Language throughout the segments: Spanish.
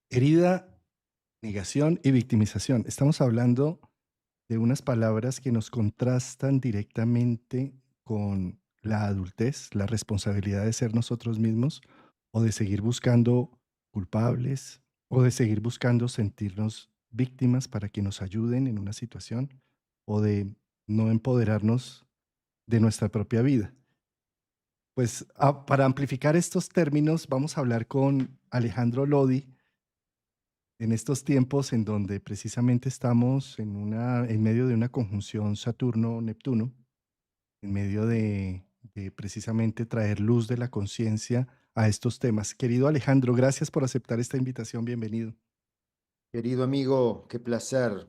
Herida, negación y victimización. Estamos hablando de unas palabras que nos contrastan directamente con la adultez, la responsabilidad de ser nosotros mismos o de seguir buscando culpables o de seguir buscando sentirnos víctimas para que nos ayuden en una situación o de no empoderarnos de nuestra propia vida. Pues para amplificar estos términos vamos a hablar con Alejandro Lodi en estos tiempos en donde precisamente estamos en medio de una conjunción Saturno-Neptuno, en medio de precisamente traer luz de la conciencia a estos temas. Querido Alejandro, gracias por aceptar esta invitación. Bienvenido. Querido amigo, qué placer.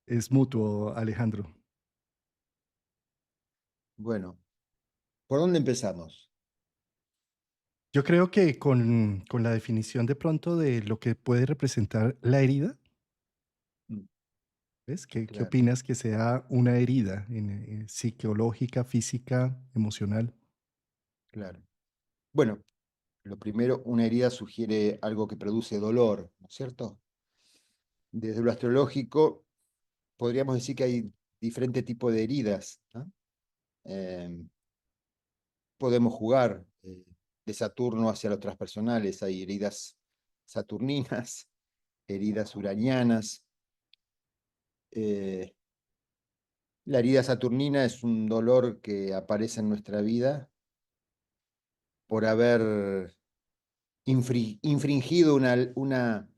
Es mutuo, Alejandro. Bueno, ¿por dónde empezamos? Yo creo que con la definición de pronto de lo que puede representar la herida, Mm, ¿ves? ¿Qué Claro, opinas que sea una herida psicológica, física, emocional? claro. Bueno, lo primero, una herida sugiere algo que produce dolor, ¿no es cierto? Desde lo astrológico, podríamos decir que hay diferentes tipos de heridas, ¿no? Eh, Podemos jugar de Saturno hacia los transpersonales. Hay heridas saturninas, heridas uranianas. Eh, la herida saturnina es un dolor que aparece en nuestra vida por haber infringido una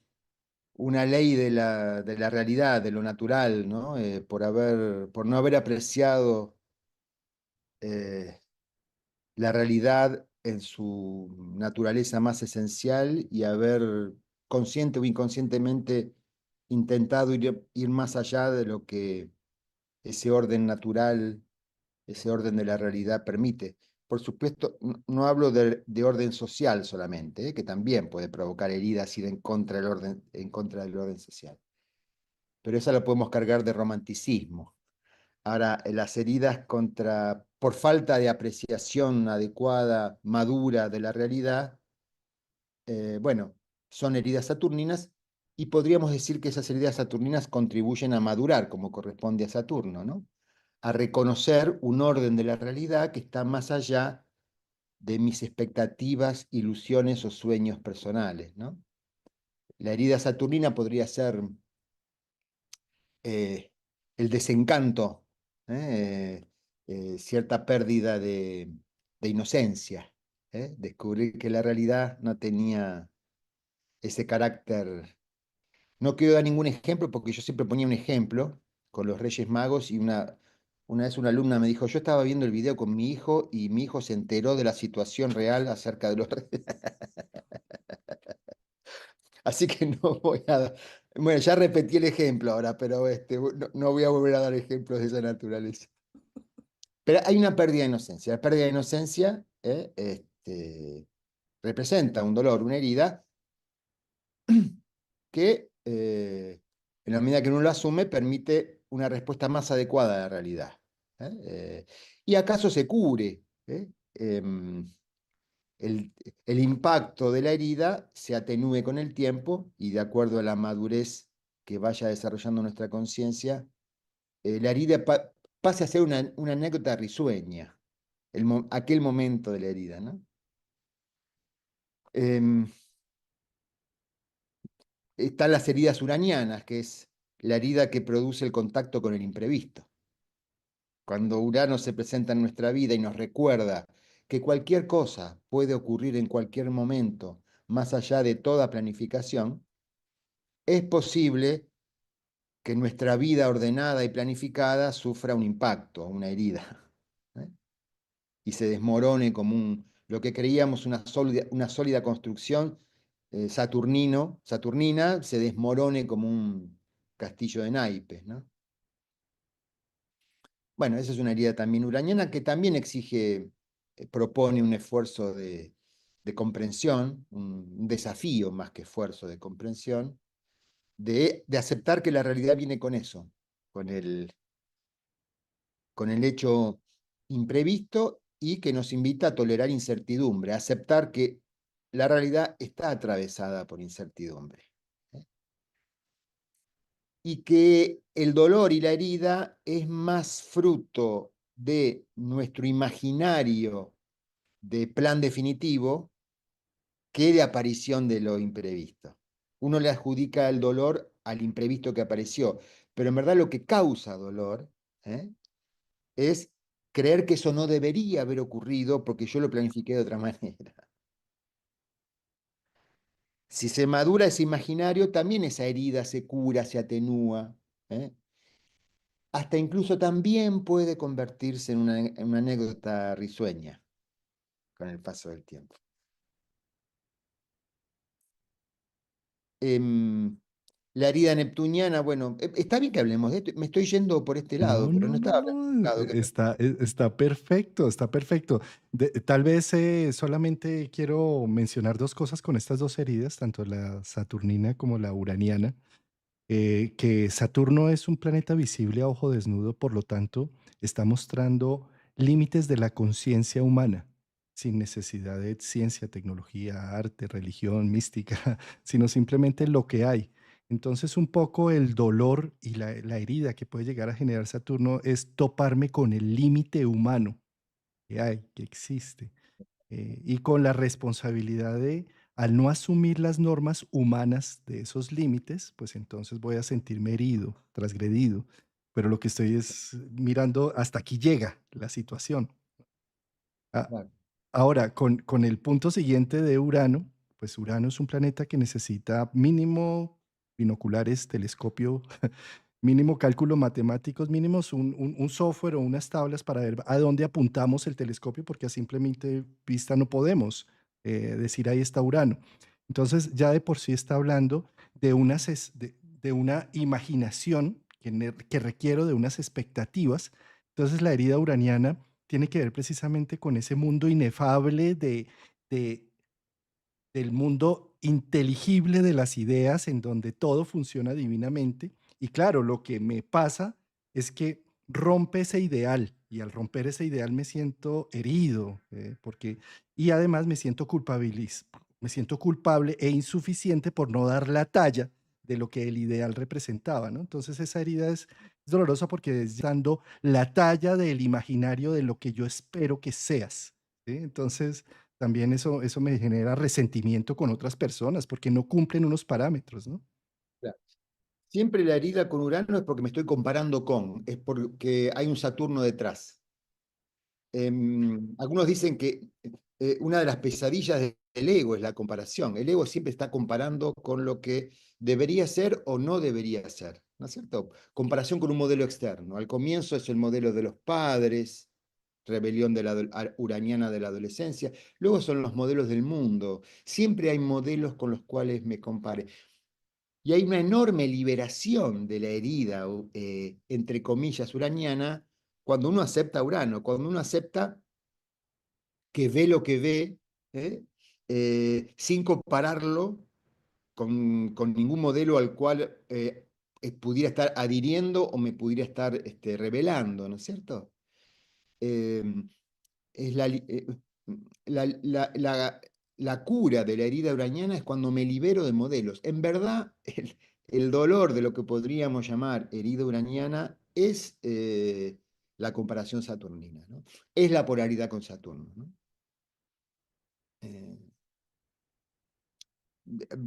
ley de la realidad, de lo natural, ¿no? Por no haber apreciado eh, la realidad en su naturaleza más esencial y haber consciente o inconscientemente intentado ir más allá de lo que ese orden natural, ese orden de la realidad permite. Por supuesto, no hablo de orden social solamente, que también puede provocar heridas ir en contra del orden social, pero esa la podemos cargar de romanticismo. Ahora, las heridas por falta de apreciación adecuada, madura de la realidad, bueno, son heridas saturninas y podríamos decir que esas heridas saturninas contribuyen a madurar como corresponde a Saturno, ¿no? A reconocer un orden de la realidad que está más allá de mis expectativas, ilusiones o sueños personales, ¿no? La herida saturnina podría ser eh, el desencanto, cierta pérdida de inocencia, descubrir que la realidad no tenía ese carácter. No quiero dar ningún ejemplo porque yo siempre ponía un ejemplo con los Reyes Magos y una vez una alumna me dijo, yo estaba viendo el video con mi hijo y mi hijo se enteró de la situación real acerca de los Reyes. Así que no voy a dar. Bueno, ya repetí el ejemplo ahora, pero no voy a volver a dar ejemplos de esa naturaleza. Pero hay una pérdida de inocencia. La pérdida de inocencia representa un dolor, una herida que, en la medida que uno lo asume, permite una respuesta más adecuada a la realidad. ¿Eh? ¿Y acaso se cure? El, el impacto de la herida se atenúe con el tiempo y de acuerdo a la madurez que vaya desarrollando nuestra conciencia, la herida pase a ser una anécdota risueña, aquel momento de la herida, ¿no? Em, Están las heridas uranianas, que es la herida que produce el contacto con el imprevisto. Cuando Urano se presenta en nuestra vida y nos recuerda que cualquier cosa puede ocurrir en cualquier momento, más allá de toda planificación, es posible que nuestra vida ordenada y planificada sufra un impacto, una herida, ¿eh? Y se desmorone como lo que creíamos una sólida construcción saturnina, se desmorone como un castillo de naipes, ¿no? Bueno, esa es una herida también uraniana que también propone un esfuerzo de comprensión, un desafío más que esfuerzo de comprensión, de aceptar que la realidad viene con eso, con el hecho imprevisto y que nos invita a tolerar incertidumbre, a aceptar que la realidad está atravesada por incertidumbre. Y que el dolor y la herida es más fruto de nuestro imaginario de plan definitivo que de aparición de lo imprevisto. Uno le adjudica el dolor al imprevisto que apareció, pero en verdad lo que causa dolor es creer que eso no debería haber ocurrido porque yo lo planifiqué de otra manera. Si se madura ese imaginario, también esa herida se cura, se atenúa. Hasta incluso también puede convertirse en una anécdota risueña con el paso del tiempo. La herida neptuniana, bueno, está bien que hablemos de esto, me estoy yendo por este lado, No, pero no no, no, estaba no, planificado. está perfecto, está perfecto. Tal vez solamente quiero mencionar dos cosas con estas dos heridas, tanto la saturnina como la uraniana. Que Saturno es un planeta visible a ojo desnudo, por lo tanto, está mostrando límites de la conciencia humana, sin necesidad de ciencia, tecnología, arte, religión, mística, sino simplemente lo que hay. Entonces, un poco el dolor y la herida que puede llegar a generar Saturno es toparme con el límite humano que hay, que existe y con la responsabilidad de, al no asumir las normas humanas de esos límites, pues entonces voy a sentirme herido, transgredido. Pero lo que estoy es mirando hasta aquí llega la situación. Ah, Claro, ahora, con el punto siguiente de Urano, pues Urano es un planeta que necesita mínimo binoculares, telescopio, mínimo cálculos matemáticos, mínimos un software o unas tablas para ver a dónde apuntamos el telescopio, porque a simplemente vista no podemos decir ahí está Urano. Entonces ya de por sí está hablando de, de una imaginación que requiero de unas expectativas. Entonces la herida uraniana tiene que ver precisamente con ese mundo inefable de del mundo inteligible de las ideas en donde todo funciona divinamente. Y claro, lo que me pasa es que rompe ese ideal y al romper ese ideal me siento herido, porque y además me siento culpable e insuficiente por no dar la talla de lo que el ideal representaba, ¿no? Entonces esa herida es dolorosa porque es dando la talla del imaginario de lo que yo espero que seas, ¿sí? Entonces, también eso me genera resentimiento con otras personas porque no cumplen unos parámetros, ¿no? claro. Siempre la herida con Urano es porque me estoy comparando con, es porque hay un Saturno detrás. Algunos dicen que una de las pesadillas del ego es la comparación. El ego siempre está comparando con lo que debería ser o no debería ser, ¿no es cierto? Comparación con un modelo externo. Al comienzo es el modelo de los padres, rebelión de uraniana de la adolescencia. Luego son los modelos del mundo. Siempre hay modelos con los cuales me compare. Y hay una enorme liberación de la herida, entre comillas, uraniana, cuando uno acepta a Urano, cuando uno acepta que ve lo que ve, ¿eh? Sin compararlo con ningún modelo al cual pudiera estar adhiriendo o me pudiera estar revelando, ¿no es cierto? Eh, es la, la- la- la cura de la herida uraniana es cuando me libero de modelos. En verdad, el dolor de lo que podríamos llamar herida uraniana es la comparación saturnina, ¿no? Es la polaridad con Saturno, ¿no? Eh,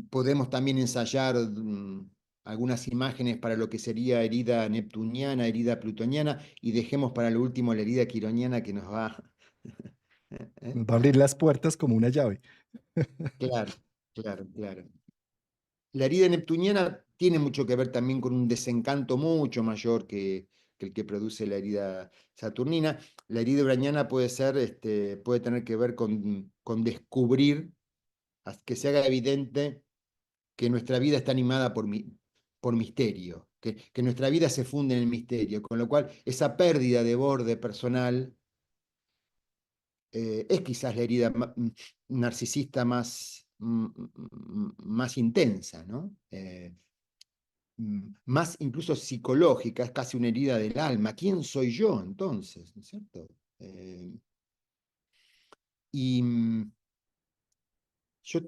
Podemos también ensayar algunas imágenes para lo que sería herida neptuniana, herida plutoniana, y dejemos para lo último la herida quironiana que nos va. ¿Eh? Nos va a abrir las puertas como una llave. Claro, claro, claro. La herida neptuniana tiene mucho que ver también con un desencanto mucho mayor que el que produce la herida saturnina. La herida uraniana puede ser, puede tener que ver con descubrir, que se haga evidente que nuestra vida está animada por misterio, que nuestra vida se funde en el misterio, con lo cual esa pérdida de borde personal es quizás la herida narcisista más intensa, ¿no? Más incluso psicológica, es casi una herida del alma. ¿Quién soy yo entonces? ¿No es cierto? Eh, Y yo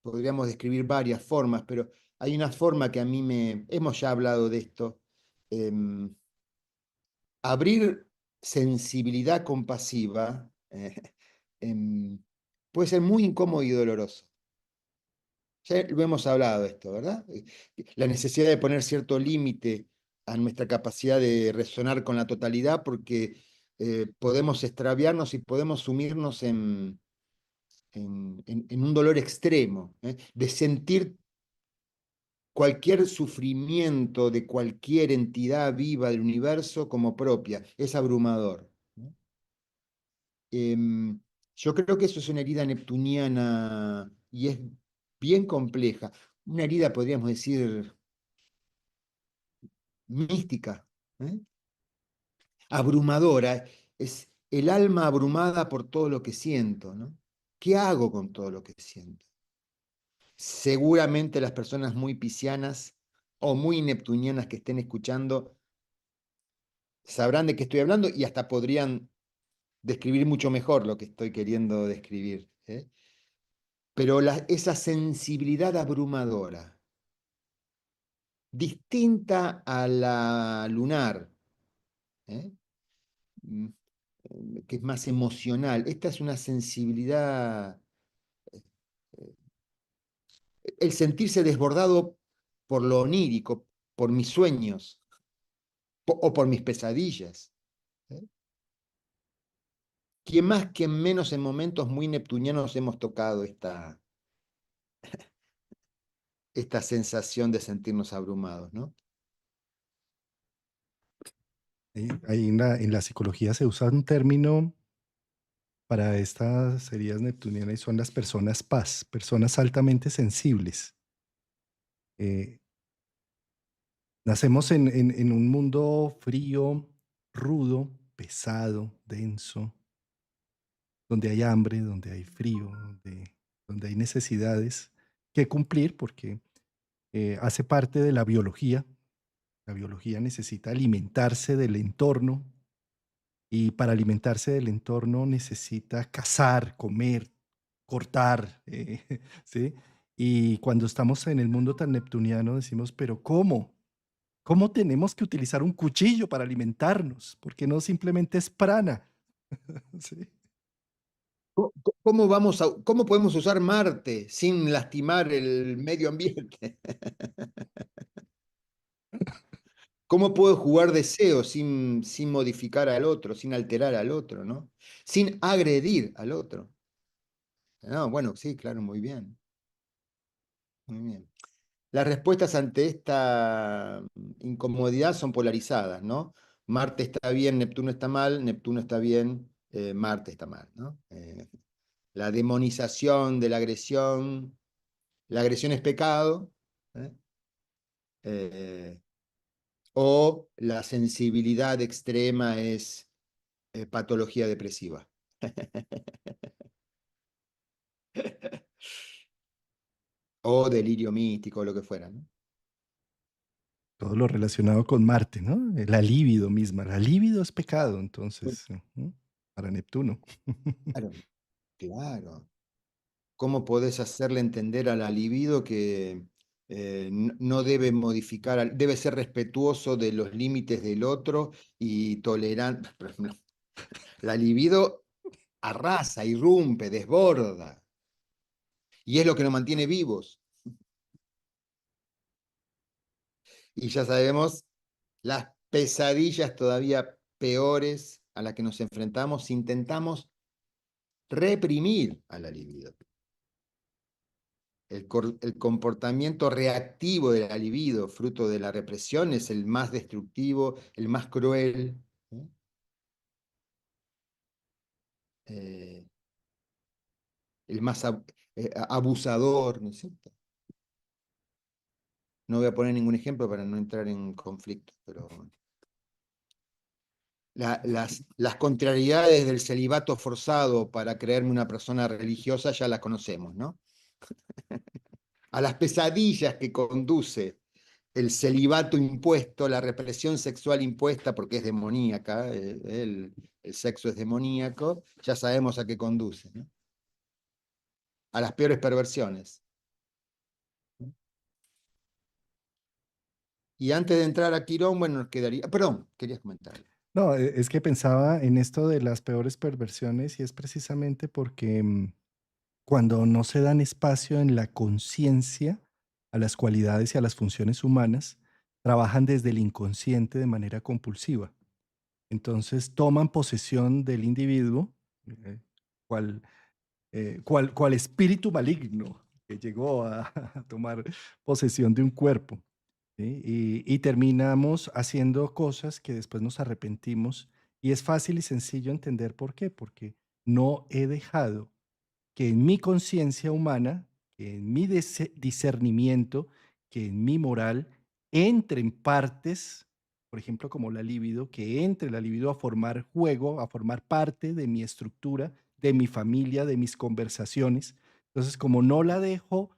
podríamos describir varias formas, pero hay una forma que a mí hemos ya hablado de esto. Abrir sensibilidad compasiva puede ser muy incómodo y doloroso. Ya lo hemos hablado esto, ¿verdad? La necesidad de poner cierto límite a nuestra capacidad de resonar con la totalidad, porque podemos extraviarnos y podemos sumirnos en un dolor extremo, de sentir cualquier sufrimiento de cualquier entidad viva del universo como propia. Es abrumador. Em, yo creo que eso es una herida neptuniana y es bien compleja. Una herida, podríamos decir, mística, ¿eh? Abrumadora. Es el alma abrumada por todo lo que siento, ¿no? ¿Qué hago con todo lo que siento? Seguramente las personas muy piscianas o muy neptunianas que estén escuchando sabrán de qué estoy hablando y hasta podrían describir mucho mejor lo que estoy queriendo describir, ¿eh? Pero esa sensibilidad abrumadora, distinta a la lunar, ¿eh? Mm, que es más emocional, esta es una sensibilidad, eh, el sentirse desbordado por lo onírico, por mis sueños o por mis pesadillas, ¿eh? ¿Quién más, quién menos en momentos muy neptunianos hemos tocado esta sensación de sentirnos abrumados, ¿no? Ahí en la psicología se usa un término para estas heridas neptunianas y son las personas paz, personas altamente sensibles. Eh, Nacemos en un mundo frío, rudo, pesado, denso, donde hay hambre, donde hay frío, donde hay necesidades que cumplir porque hace parte de la biología. La biología necesita alimentarse del entorno y para alimentarse del entorno necesita cazar, comer, cortar, ¿sí? Y cuando estamos en el mundo tan neptuniano decimos, pero ¿cómo? ¿Cómo tenemos que utilizar un cuchillo para alimentarnos? Porque no simplemente es prana. ¿Sí? ¿Cómo podemos usar Marte sin lastimar el medio ambiente? ¿Cómo puedo jugar deseo sin modificar al otro, sin alterar al otro, ¿no? Sin agredir al otro. No, bueno, sí, claro, muy bien. Muy bien. Las respuestas ante esta incomodidad son polarizadas, ¿no? Marte está bien, Neptuno está bien, Marte está mal, ¿no? La demonización de la agresión es pecado, ¿eh? Eh, o la sensibilidad extrema es patología depresiva. O delirio místico, lo que fuera, ¿no? Todo lo relacionado con Marte, ¿no? La libido misma. La libido es pecado, entonces, ujú, para Neptuno. Claro, claro. ¿Cómo podés hacerle entender a la libido que no debe modificar, debe ser respetuoso de los límites del otro y tolerante? La libido arrasa, irrumpe, desborda, y es lo que nos mantiene vivos. Y ya sabemos las pesadillas todavía peores a las que nos enfrentamos si intentamos reprimir a la libido. El comportamiento reactivo de la libido, fruto de la represión, es el más destructivo, el más cruel, ¿eh? Eh, el más abusador, ¿no es cierto? No voy a poner ningún ejemplo para no entrar en conflicto, pero las contrariedades del celibato forzado para creerme una persona religiosa ya las conocemos, ¿no? A las pesadillas que conduce el celibato impuesto, la represión sexual impuesta, porque es demoníaca, el sexo es demoníaco, ya sabemos a qué conduce, ¿no? A las peores perversiones. Y antes de entrar a Quirón, bueno, nos quedaría... Perdón, querías comentar. No, es que pensaba en esto de las peores perversiones y es precisamente porque cuando no se dan espacio en la conciencia a las cualidades y a las funciones humanas, trabajan desde el inconsciente de manera compulsiva. Entonces toman posesión del individuo, eh, cual, cual espíritu maligno que llegó a, a tomar posesión de un cuerpo. ¿Sí? Y terminamos haciendo cosas que después nos arrepentimos. Y es fácil y sencillo entender por qué, porque no he dejado que en mi conciencia humana, que en mi discernimiento, que en mi moral, entren partes, por ejemplo, como la libido, que entre la libido a formar juego, a formar parte de mi estructura, de mi familia, de mis conversaciones. Entonces, como no la dejo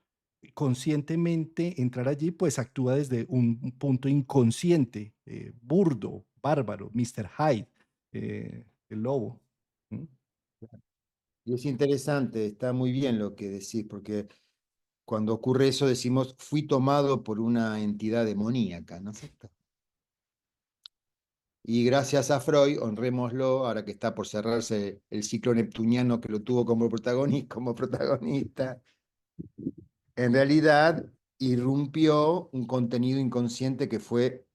conscientemente entrar allí, pues actúa desde un punto inconsciente, burdo, bárbaro, Mr. Hyde, el lobo. ¿Mm? Y es interesante, está muy bien lo que decís, porque cuando ocurre eso decimos, fui tomado por una entidad demoníaca, ¿no es cierto? Y gracias a Freud, honrémoslo, ahora que está por cerrarse el ciclo neptuniano que lo tuvo como protagonista, en realidad irrumpió un contenido inconsciente que fue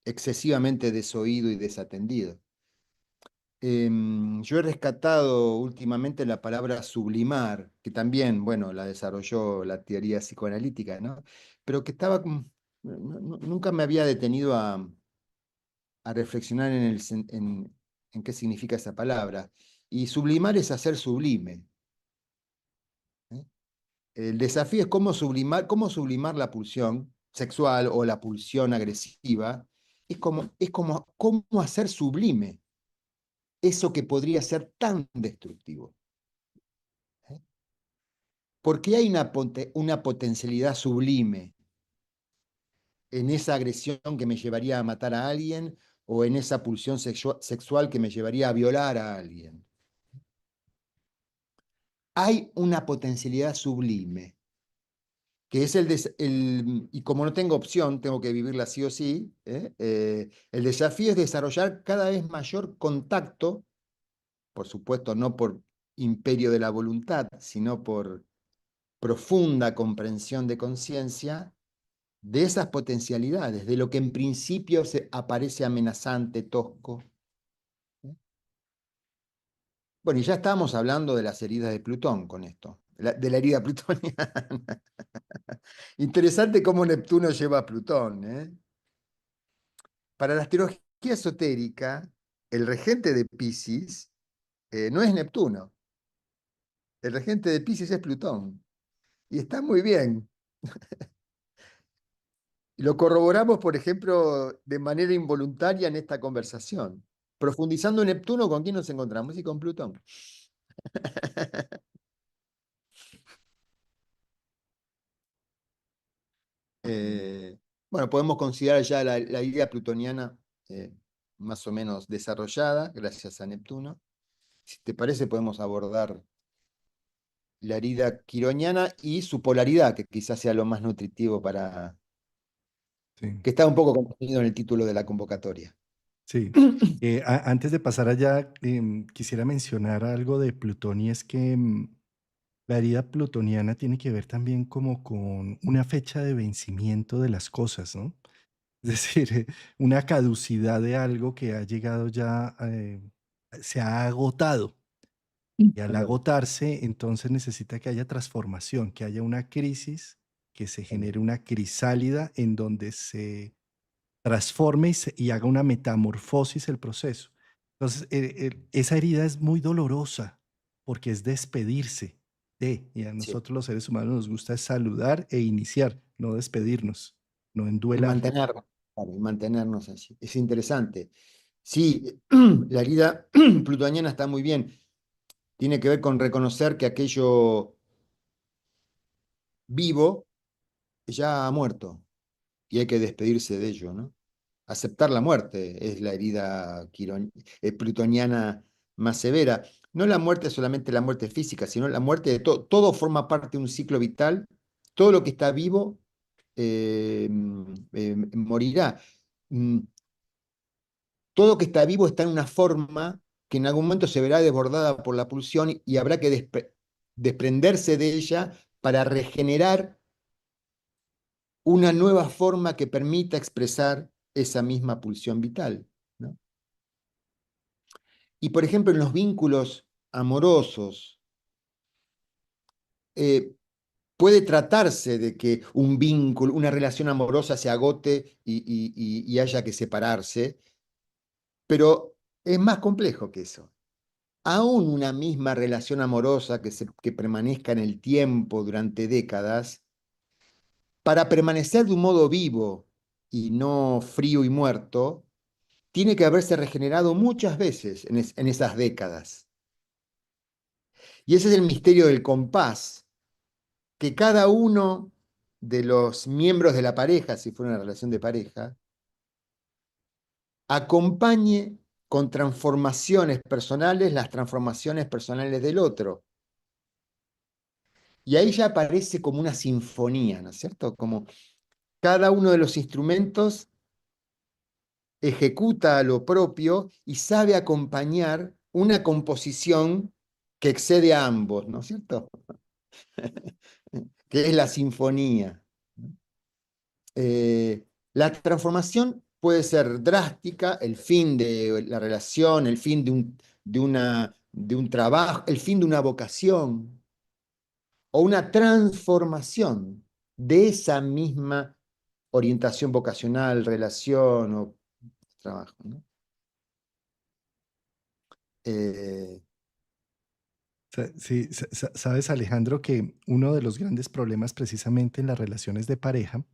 excesivamente desoído y desatendido. Yo he rescatado últimamente la palabra sublimar, que también, bueno, la desarrolló la teoría psicoanalítica, ¿no? Pero que estaba, nunca me había detenido a reflexionar en qué significa esa palabra. Y sublimar es hacer sublime. ¿Eh? El desafío es cómo sublimar la pulsión sexual o la pulsión agresiva. Cómo hacer sublime eso que podría ser tan destructivo. ¿Eh? Porque hay una potencialidad sublime en esa agresión que me llevaría a matar a alguien o en esa pulsión sexual que me llevaría a violar a alguien. Hay una potencialidad sublime, que es y como no tengo opción, tengo que vivirla sí o sí, el desafío es desarrollar cada vez mayor contacto, por supuesto no por imperio de la voluntad, sino por profunda comprensión de conciencia de esas potencialidades, de lo que en principio se aparece amenazante, tosco. Bueno, y ya estábamos hablando de las heridas de Plutón con esto, de la herida plutoniana. Interesante cómo Neptuno lleva a Plutón, ¿eh? Para la astrología esotérica, el regente de Piscis no es Neptuno, el regente de Piscis es Plutón. Y está muy bien. Lo corroboramos, por ejemplo, de manera involuntaria en esta conversación. Profundizando en Neptuno, ¿con quién nos encontramos? Y con Plutón. Bueno, podemos considerar ya la idea plutoniana más o menos desarrollada, gracias a Neptuno. Si te parece, podemos abordar la herida quironiana y su polaridad, que quizás sea lo más nutritivo Sí. que está un poco contenido en el título de la convocatoria. Sí. Antes de pasar allá, quisiera mencionar algo de Plutón y es que la herida plutoniana tiene que ver también como con una fecha de vencimiento de las cosas, ¿no? Es decir, una caducidad de algo que ha llegado ya, se ha agotado. Y al Perdón. agotarse, entonces necesita que haya transformación, que haya una crisis, que se genere una crisálida en donde se transforme y haga una metamorfosis el proceso. Entonces, esa herida es muy dolorosa porque es despedirse de, y a Sí. nosotros los seres humanos nos gusta saludar e iniciar, no despedirnos, no Y enduelar. mantenernos, claro, y mantenernos así. Es interesante. Sí, la herida plutoniana está muy bien. Tiene que ver con reconocer que aquello vivo ya ha muerto y hay que despedirse de ello, ¿no? Aceptar la muerte es la herida plutoniana más severa. No la muerte solamente la muerte física, sino la muerte de todo. Todo forma parte de un ciclo vital. Todo lo que está vivo morirá. Mm, Todo lo que está vivo está en una forma que en algún momento se verá desbordada por la pulsión y habrá que desprenderse de ella para regenerar una nueva forma que permita expresar esa misma pulsión vital, ¿no? Y por ejemplo, en los vínculos amorosos, eh, puede tratarse de que un vínculo, una relación amorosa se agote y haya que separarse, pero es más complejo que eso. Aún una misma relación amorosa que permanezca en el tiempo durante décadas, para permanecer de un modo vivo y no frío y muerto, tiene que haberse regenerado muchas veces en esas décadas. Y ese es el misterio del compás, que cada uno de los miembros de la pareja, si fuera una relación de pareja, acompañe con transformaciones personales las transformaciones personales del otro. Y ahí ya aparece como una sinfonía, ¿no es cierto? Como cada uno de los instrumentos ejecuta lo propio y sabe acompañar una composición que excede a ambos, ¿no es cierto? Que es la sinfonía. La transformación puede ser drástica, el fin de la relación, el fin de un trabajo, el fin de una vocación, o una transformación de esa misma orientación vocacional, relación o trabajo, ¿no? Eh, Sí, sabes, Alejandro, que uno de los grandes problemas precisamente en las relaciones de pareja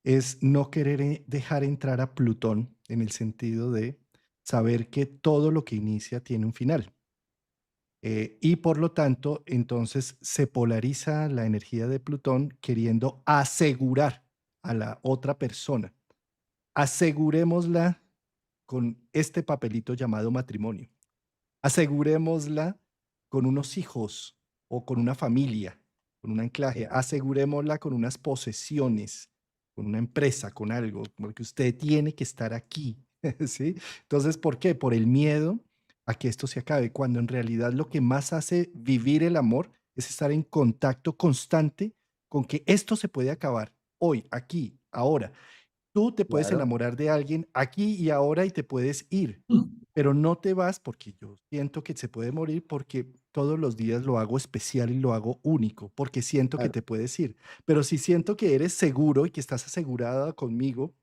es no querer dejar entrar a Plutón en el sentido de saber que todo lo que inicia tiene un final. Y por lo tanto, entonces se polariza la energía de Plutón queriendo asegurar a la otra persona. Asegurémosla con este papelito llamado matrimonio. Asegurémosla con unos hijos o con una familia, con un anclaje. Asegurémosla con unas posesiones, con una empresa, con algo, porque usted tiene que estar aquí, ¿sí? Entonces, ¿por qué? Por el miedo a que esto se acabe, cuando en realidad lo que más hace vivir el amor es estar en contacto constante con que esto se puede acabar hoy, aquí, ahora. Tú te puedes claro. enamorar de alguien aquí y ahora y te puedes ir, pero no te vas porque yo siento que se puede morir porque todos los días lo hago especial y lo hago único, porque siento que Claro. te puedes ir. Pero si siento que eres seguro y que estás asegurada conmigo,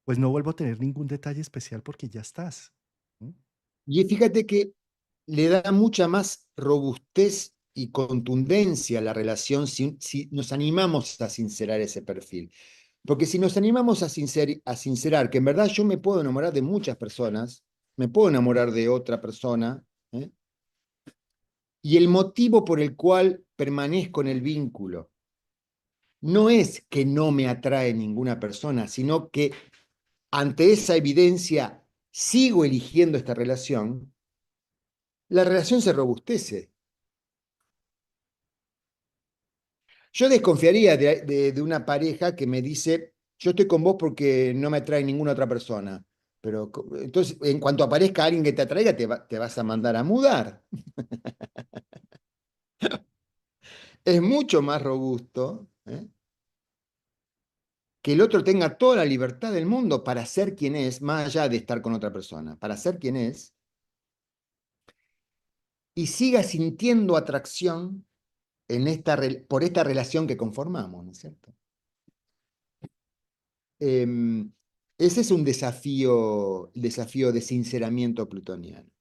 pues no vuelvo a tener ningún detalle especial porque ya estás. ¿Mm? Y fíjate que le da mucha más robustez y contundencia a la relación si nos animamos a sincerar ese perfil. Porque si nos animamos a sincerar que en verdad yo me puedo enamorar de muchas personas, me puedo enamorar de otra persona, ¿eh? Y el motivo por el cual permanezco en el vínculo no es que no me atrae ninguna persona, sino que ante esa evidencia sigo eligiendo esta relación, la relación se robustece. Yo desconfiaría de una pareja que me dice, yo estoy con vos porque no me atrae ninguna otra persona. Pero entonces, en cuanto aparezca alguien que te atraiga, te vas a mandar a mudar. Es mucho más robusto, ¿eh? Que el otro tenga toda la libertad del mundo para ser quien es, más allá de estar con otra persona, para ser quien es, y siga sintiendo atracción por esta relación que conformamos, ¿no es cierto? Em, Ese es un desafío, el desafío de sinceramiento plutoniano.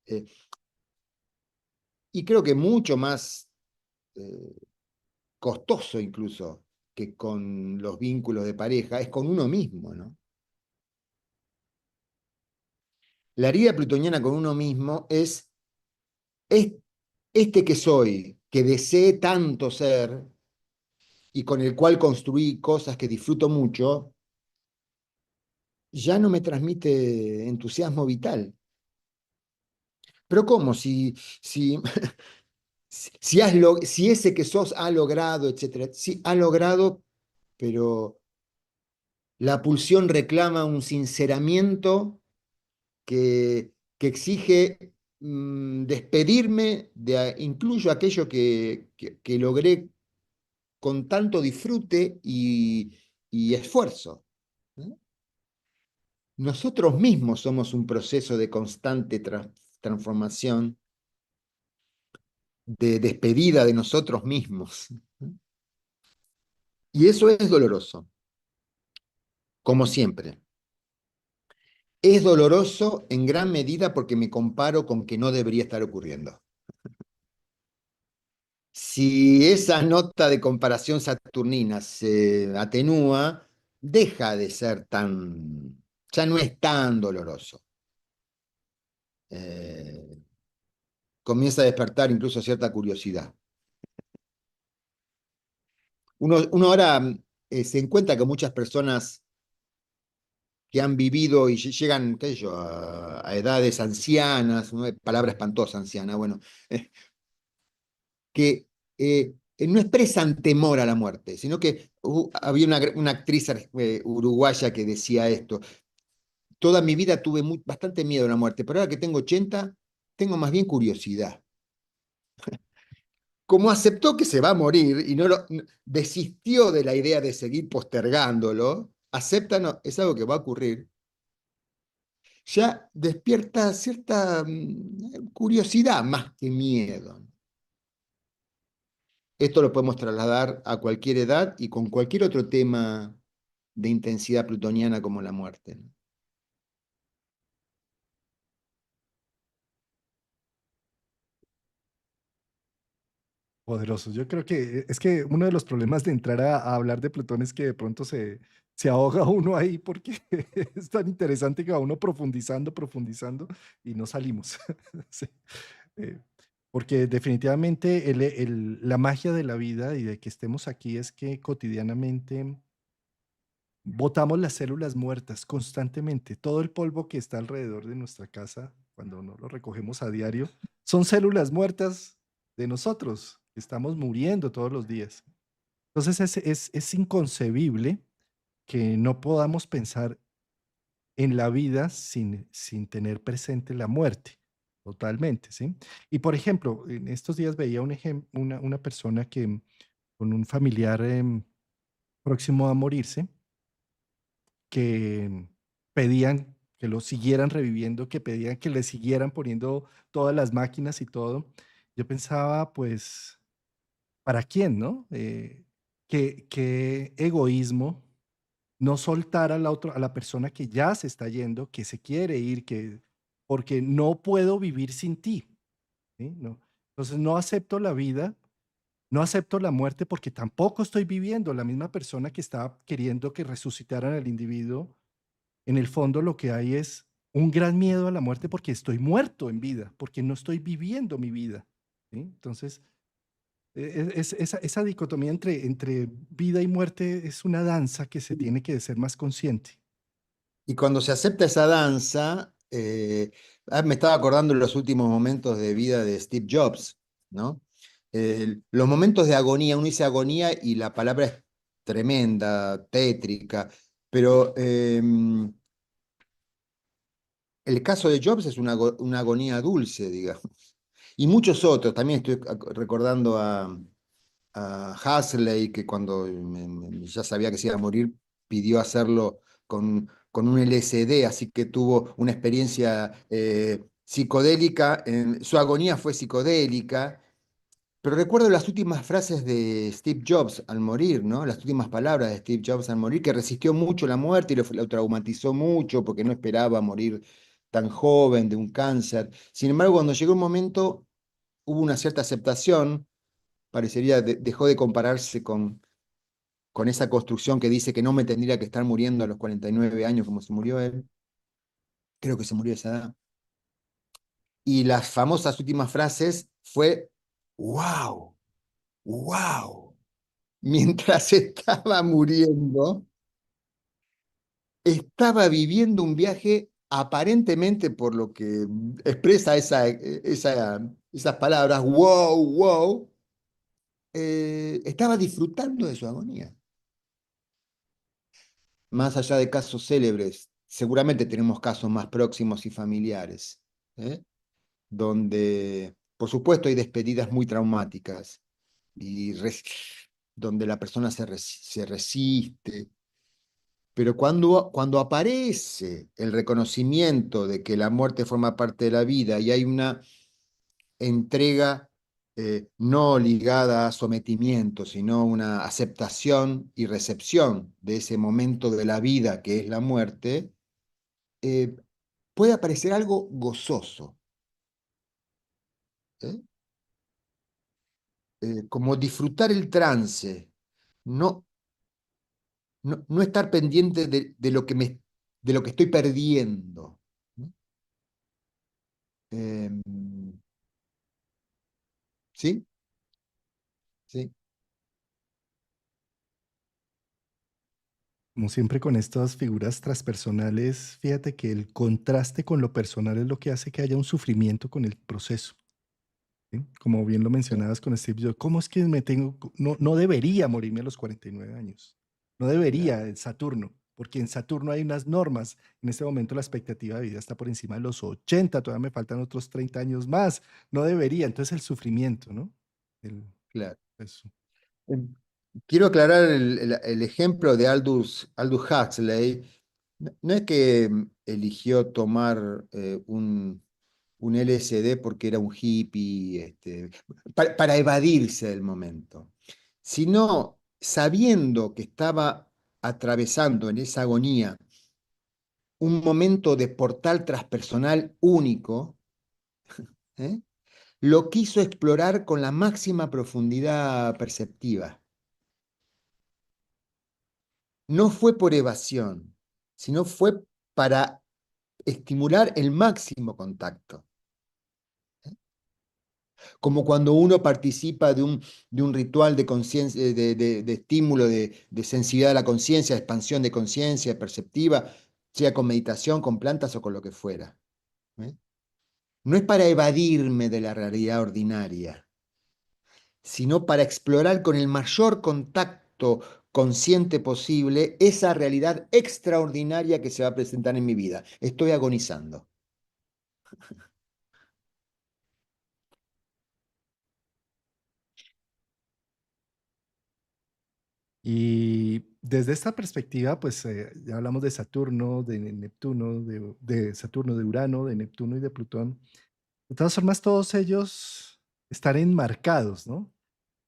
Eh, y creo que mucho más eh, costoso incluso que con los vínculos de pareja es con uno mismo, ¿no? La herida plutoniana con uno mismo es este que soy, que deseé tanto ser, y con el cual construí cosas que disfruto mucho, ya no me transmite entusiasmo vital. Pero ¿cómo? Si, si ese que sos ha logrado, etcétera, sí, ha logrado, pero la pulsión reclama un sinceramiento que exige despedirme de incluso aquello que logré con tanto disfrute y esfuerzo, ¿no? Nosotros mismos somos un proceso de constante transformación, de despedida de nosotros mismos, ¿no? Y eso es doloroso, como siempre. Es doloroso en gran medida porque me comparo con que no debería estar ocurriendo. Si esa nota de comparación saturnina se atenúa, deja de ser tan, ya no es tan doloroso. Eh, Comienza a despertar incluso cierta curiosidad. Uno ahora se encuentra que muchas personas que han vivido y llegan, qué sé yo, a edades ancianas, ¿no? Palabra espantosa, anciana, bueno, que no expresan temor a la muerte, sino que había una actriz uruguaya que decía esto: toda mi vida tuve bastante miedo a la muerte, pero ahora que tengo 80, tengo más bien curiosidad. Como aceptó que se va a morir y desistió de la idea de seguir postergándolo, acepta, no, es algo que va a ocurrir, ya despierta cierta curiosidad más que miedo. Esto lo podemos trasladar a cualquier edad y con cualquier otro tema de intensidad plutoniana como la muerte, ¿no? Poderoso. Yo creo que es que uno de los problemas de entrar a hablar de Plutón es que de pronto se ahoga uno ahí porque es tan interesante que va uno profundizando, profundizando y no salimos. Sí. Eh, Porque definitivamente la magia de la vida y de que estemos aquí es que cotidianamente botamos las células muertas constantemente. Todo el polvo que está alrededor de nuestra casa, cuando no lo recogemos a diario, son células muertas de nosotros, que estamos muriendo todos los días. Entonces es inconcebible que no podamos pensar en la vida sin tener presente la muerte, totalmente, ¿sí? Y por ejemplo, en estos días veía una persona que con un familiar próximo a morirse, que pedían que lo siguieran reviviendo, que pedían que le siguieran poniendo todas las máquinas y todo. Yo pensaba, pues, ¿para quién, no? Qué egoísmo no soltar a la persona que ya se está yendo, que se quiere ir, porque no puedo vivir sin ti, ¿sí? No. Entonces no acepto la vida, no acepto la muerte porque tampoco estoy viviendo. La misma persona que estaba queriendo que resucitaran al individuo, en el fondo lo que hay es un gran miedo a la muerte porque estoy muerto en vida, porque no estoy viviendo mi vida, ¿sí? Entonces, esa dicotomía entre vida y muerte es una danza que se tiene que ser más consciente. Y cuando se acepta esa danza, me estaba acordando en los últimos momentos de vida de Steve Jobs, ¿no? Los momentos de agonía, uno dice agonía y la palabra es tremenda, tétrica, pero el caso de Jobs es una agonía dulce, digamos. Y muchos otros, también estoy recordando a Huxley, que cuando ya sabía que se iba a morir, pidió hacerlo con un LSD, así que tuvo una experiencia psicodélica. Su agonía fue psicodélica, pero recuerdo las últimas frases de Steve Jobs al morir, ¿no? Las últimas palabras de Steve Jobs al morir, que resistió mucho la muerte y lo traumatizó mucho porque no esperaba morir tan joven de un cáncer. Sin embargo, cuando llegó un momento, hubo una cierta aceptación, parecería, dejó de compararse con esa construcción que dice que no me tendría que estar muriendo a los 49 años como se murió él. Creo que se murió a esa edad. Y las famosas últimas frases fue, wow, wow. mientras estaba muriendo, estaba viviendo un viaje aparentemente, por lo que expresa esas palabras, wow, wow, estaba disfrutando de su agonía. Más allá de casos célebres, seguramente tenemos casos más próximos y familiares, ¿eh? Donde, por supuesto, hay despedidas muy traumáticas y donde la persona se resiste, pero cuando aparece el reconocimiento de que la muerte forma parte de la vida y hay una entrega no ligada a sometimiento, sino una aceptación y recepción de ese momento de la vida que es la muerte, eh, puede aparecer algo gozoso, ¿eh? Como disfrutar el trance, no, no estar pendiente de lo que estoy perdiendo, ¿no? Em, ¿Sí? Sí, Como siempre con estas figuras transpersonales, fíjate que el contraste con lo personal es lo que hace que haya un sufrimiento con el proceso, ¿sí? Como bien lo sí, mencionabas con Steve Jobs, ¿cómo es que no debería morirme a los 49 años? No claro, debería en Saturno, porque en Saturno hay unas normas. En este momento la expectativa de vida está por encima de los 80, todavía me faltan otros 30 años más. No debería, entonces el sufrimiento, ¿no? El, claro. eso. Em, Quiero aclarar el ejemplo de Aldous Huxley. No es que eligió tomar un LSD porque era un hippie, para evadirse del momento, sino sabiendo que estaba atravesando en esa agonía un momento de portal transpersonal único, ¿eh? Lo quiso explorar con la máxima profundidad perceptiva. No fue por evasión, sino fue para estimular el máximo contacto. Como cuando uno participa de un ritual de conciencia, de estímulo, de sensibilidad de la conciencia, expansión de conciencia perceptiva, sea con meditación, con plantas o con lo que fuera, ¿eh? No es para evadirme de la realidad ordinaria, sino para explorar con el mayor contacto consciente posible esa realidad extraordinaria que se va a presentar en mi vida. Estoy agonizando. Y desde esta perspectiva, pues ya hablamos de Saturno, de Neptuno, de Saturno, de Urano, de Neptuno y de Plutón. De todas formas, todos ellos están enmarcados, ¿no?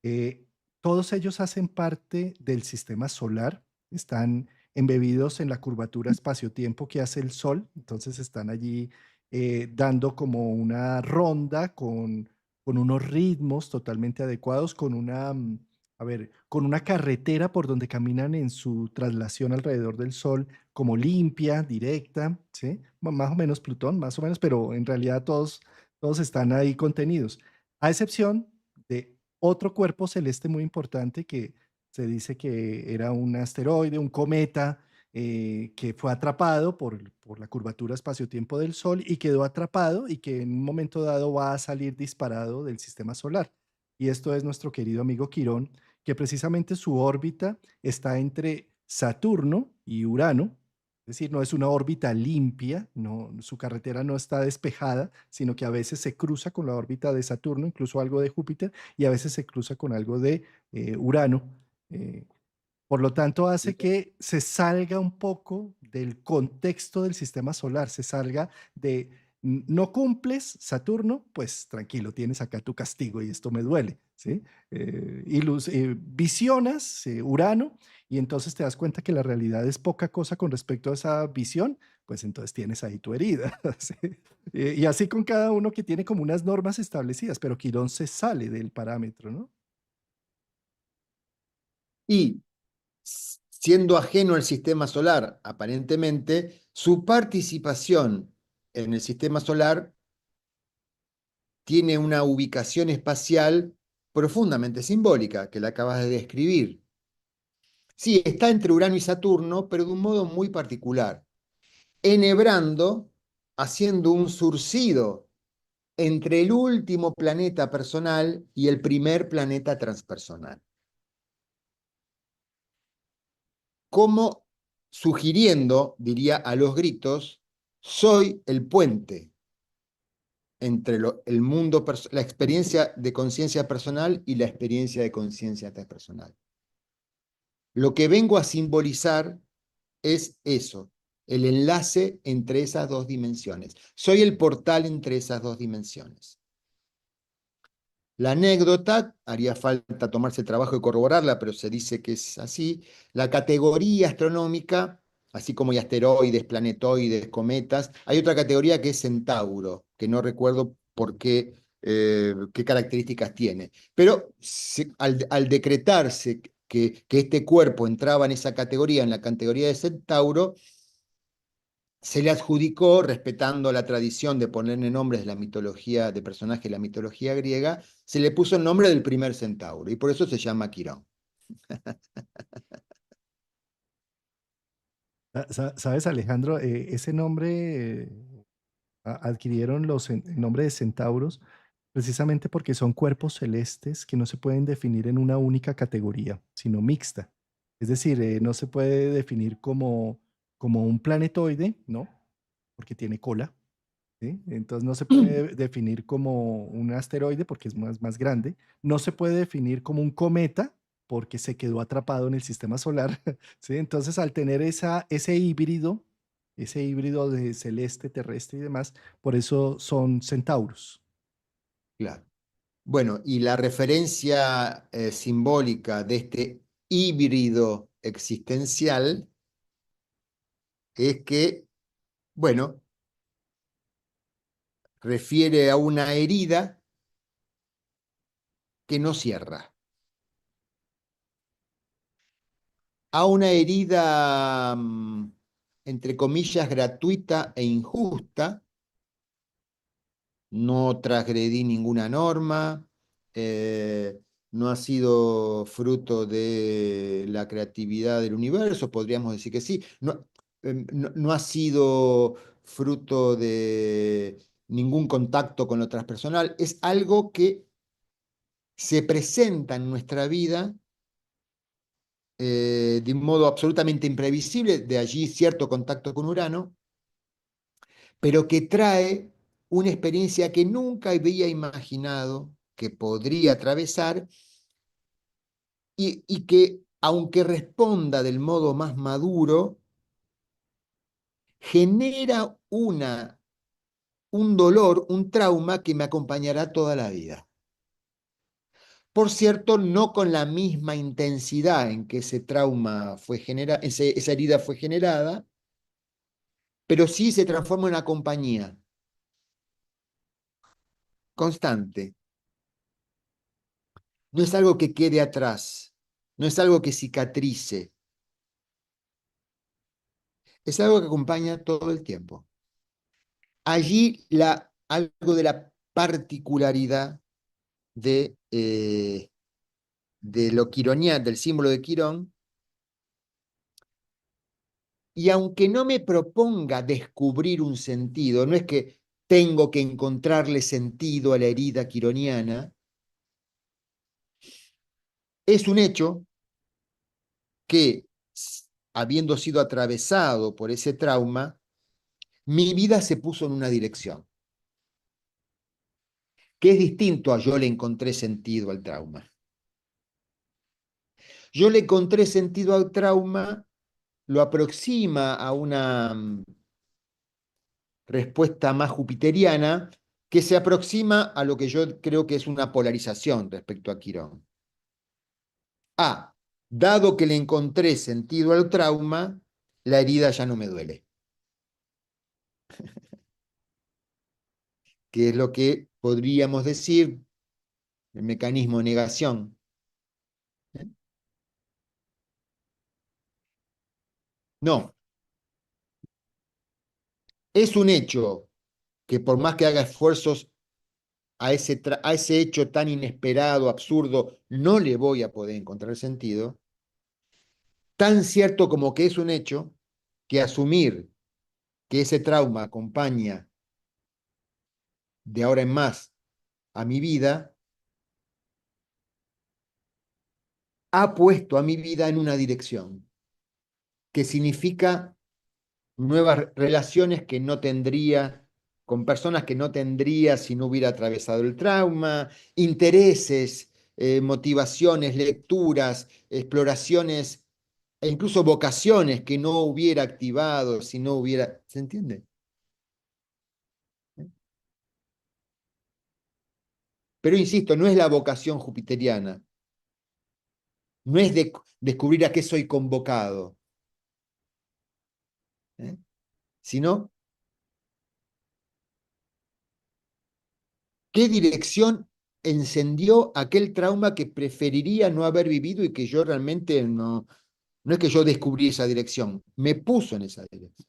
Eh, Todos ellos hacen parte del sistema solar, están embebidos en la curvatura espacio-tiempo que hace el Sol, entonces están allí dando como una ronda con unos ritmos totalmente adecuados, a ver, con una carretera por donde caminan en su traslación alrededor del Sol, como limpia, directa, ¿sí? Más o menos Plutón, más o menos, pero en realidad todos están ahí contenidos, a excepción de otro cuerpo celeste muy importante que se dice que era un asteroide, un cometa, que fue atrapado por la curvatura espacio-tiempo del Sol y quedó atrapado y que en un momento dado va a salir disparado del sistema solar. Y esto es nuestro querido amigo Quirón, que precisamente su órbita está entre Saturno y Urano, es decir, no es una órbita limpia, no, su carretera no está despejada, sino que a veces se cruza con la órbita de Saturno, incluso algo de Júpiter, y a veces se cruza con algo de Urano. Eh, por lo tanto, hace que se salga un poco del contexto del sistema solar, se salga de, no cumples Saturno, pues tranquilo, tienes acá tu castigo y esto me duele, ¿sí? Visionas Urano y entonces te das cuenta que la realidad es poca cosa con respecto a esa visión, pues entonces tienes ahí tu herida, ¿sí? Y así con cada uno que tiene como unas normas establecidas, pero Quirón se sale del parámetro, ¿no? Y siendo ajeno al sistema solar, aparentemente, su participación en el sistema solar tiene una ubicación espacial profundamente simbólica, que la acabas de describir. Sí, está entre Urano y Saturno, pero de un modo muy particular, enhebrando, haciendo un surcido entre el último planeta personal y el primer planeta transpersonal. Como sugiriendo, diría a los gritos, soy el puente entre el mundo, la experiencia de conciencia personal y la experiencia de conciencia transpersonal. Lo que vengo a simbolizar es eso, el enlace entre esas dos dimensiones. Soy el portal entre esas dos dimensiones. La anécdota, haría falta tomarse el trabajo de corroborarla, pero se dice que es así. La categoría astronómica, así como hay asteroides, planetoides, cometas, hay otra categoría que es Centauro, que no recuerdo por qué características tiene. Pero al decretarse que este cuerpo entraba en esa categoría, en la categoría de Centauro, se le adjudicó, respetando la tradición de ponerle nombres de la mitología, de personajes de la mitología griega, se le puso el nombre del primer centauro, y por eso se llama Quirón. ¿Sabes, Alejandro? Ese nombre adquirieron el nombre de centauros precisamente porque son cuerpos celestes que no se pueden definir en una única categoría, sino mixta. Es decir, no se puede definir como un planetoide, ¿no? Porque tiene cola, ¿sí? Entonces no se puede definir como un asteroide porque es más grande. No se puede definir como un cometa porque se quedó atrapado en el sistema solar, ¿sí? Entonces al tener ese híbrido de celeste, terrestre y demás, por eso son centauros. Claro. Bueno, y la referencia simbólica de este híbrido existencial es que, bueno, refiere a una herida que no cierra, a una herida, entre comillas, gratuita e injusta. No transgredí ninguna norma, eh, no ha sido fruto de la creatividad del universo, podríamos decir que sí, no ha sido fruto de ningún contacto con lo transpersonal, es algo que se presenta en nuestra vida de un modo absolutamente imprevisible, de allí cierto contacto con Urano, pero que trae una experiencia que nunca había imaginado que podría atravesar y que, aunque responda del modo más maduro, genera un dolor, un trauma que me acompañará toda la vida. Por cierto, no con la misma intensidad en que ese trauma fue generado, esa herida fue generada, pero sí se transforma en una compañía constante. No es algo que quede atrás, no es algo que cicatrice, es algo que acompaña todo el tiempo. Allí algo de la particularidad de lo quironiano, del símbolo de Quirón, y aunque no me proponga descubrir un sentido, no es que tengo que encontrarle sentido a la herida quironiana, es un hecho que, habiendo sido atravesado por ese trauma, mi vida se puso en una dirección, que es distinto a yo le encontré sentido al trauma. Yo le encontré sentido al trauma, lo aproxima a una respuesta más jupiteriana, que se aproxima a lo que yo creo que es una polarización respecto a Quirón. Dado que le encontré sentido al trauma, la herida ya no me duele, que es lo que podríamos decir el mecanismo de negación. No, es un hecho que por más que haga esfuerzos a ese hecho tan inesperado, absurdo, no le voy a poder encontrar sentido, tan cierto como que es un hecho, que asumir que ese trauma acompaña de ahora en más a mi vida, ha puesto a mi vida en una dirección, que significa nuevas relaciones que no tendría, con personas que no tendría si no hubiera atravesado el trauma, intereses, motivaciones, lecturas, exploraciones e incluso vocaciones que no hubiera activado si no hubiera, ¿se entiende? Pero insisto, no es la vocación jupiteriana, no es descubrir a qué soy convocado, ¿eh? Sino qué dirección encendió aquel trauma que preferiría no haber vivido y que yo realmente no es que yo descubrí esa dirección, me puso en esa dirección.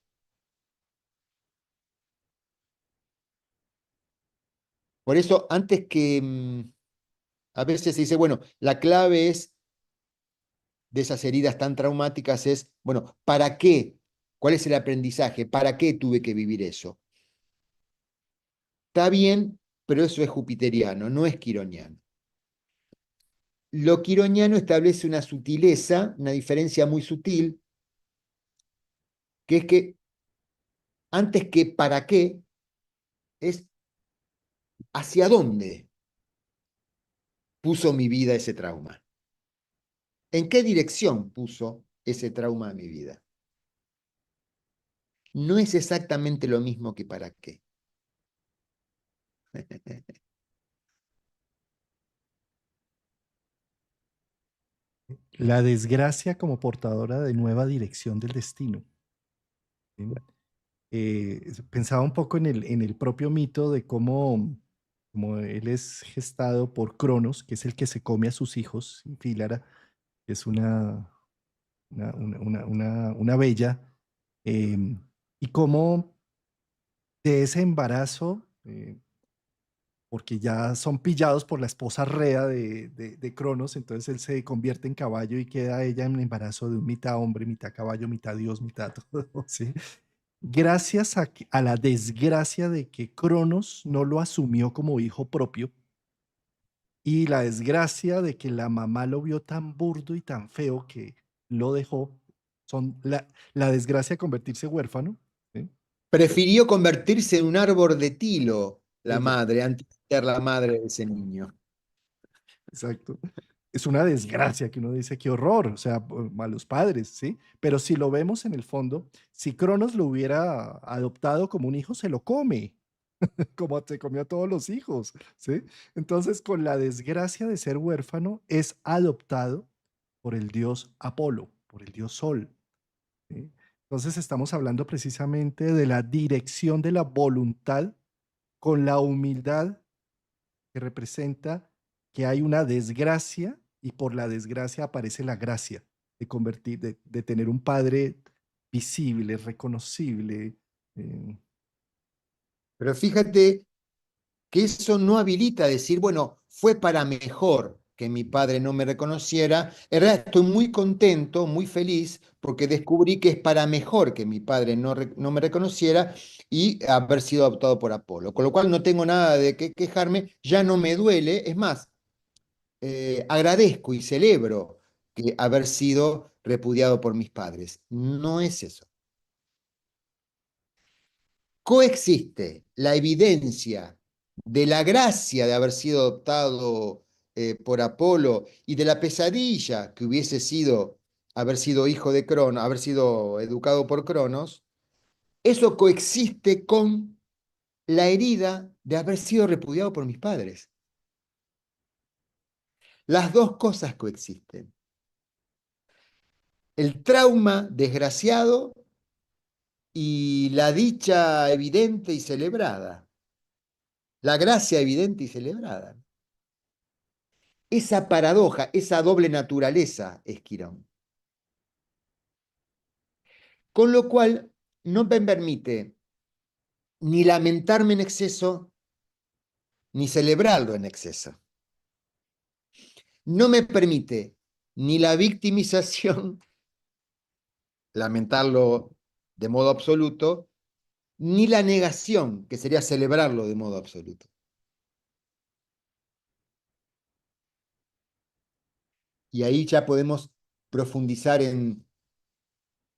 Por eso, antes que a veces se dice, bueno, la clave es de esas heridas tan traumáticas es, bueno, ¿para qué? ¿Cuál es el aprendizaje? ¿Para qué tuve que vivir eso? Está bien, pero eso es jupiteriano, no es quironiano. Lo quironiano establece una sutileza, una diferencia muy sutil, que es que antes que para qué, es hacia dónde puso mi vida ese trauma. ¿En qué dirección puso ese trauma a mi vida? No es exactamente lo mismo que para qué. La desgracia como portadora de nueva dirección del destino. ¿Sí? Pensaba un poco en el propio mito de cómo, como él es gestado por Cronos, que es el que se come a sus hijos, y Fílara, que es una bella, em, y cómo de ese embarazo, porque ya son pillados por la esposa Rea de Cronos, entonces él se convierte en caballo y queda ella en embarazo de un mitad hombre, mitad caballo, mitad dios, mitad todo, ¿sí? Gracias a la desgracia de que Cronos no lo asumió como hijo propio y la desgracia de que la mamá lo vio tan burdo y tan feo que lo dejó, son la desgracia de convertirse huérfano, ¿sí? Prefirió convertirse en un árbol de tilo, la Ella, madre, antes de ser la madre de ese niño. exacto. Es una desgracia que uno dice, qué horror, o sea, malos padres, ¿sí? Pero si lo vemos en el fondo, si Cronos lo hubiera adoptado como un hijo, se lo come, como se comió a todos los hijos, ¿sí? Entonces, con la desgracia de ser huérfano, es adoptado por el dios Apolo, por el dios Sol, ¿sí? Entonces, estamos hablando precisamente de la dirección de la voluntad con la humildad que representa que hay una desgracia y por la desgracia aparece la gracia de convertir, de tener un padre visible, reconocible. eh, Pero fíjate que eso no habilita a decir, bueno, fue para mejor que mi padre no me reconociera. En realidad estoy muy contento, muy feliz, porque descubrí que es para mejor que mi padre no me reconociera y haber sido adoptado por Apolo. Con lo cual no tengo nada de qué quejarme, ya no me duele. Es más, agradezco y celebro que haber sido repudiado por mis padres. No es eso. Coexiste la evidencia de la gracia de haber sido adoptado por Apolo y de la pesadilla que hubiese sido haber sido hijo de Cronos, haber sido educado por Cronos, eso coexiste con la herida de haber sido repudiado por mis padres. Las dos cosas coexisten. El trauma desgraciado y la dicha evidente y celebrada. La gracia evidente y celebrada. Esa paradoja, esa doble naturaleza es Quirón. Con lo cual, no me permite ni lamentarme en exceso, ni celebrarlo en exceso. No me permite ni la victimización, lamentarlo de modo absoluto, ni la negación, que sería celebrarlo de modo absoluto. Y ahí ya podemos profundizar en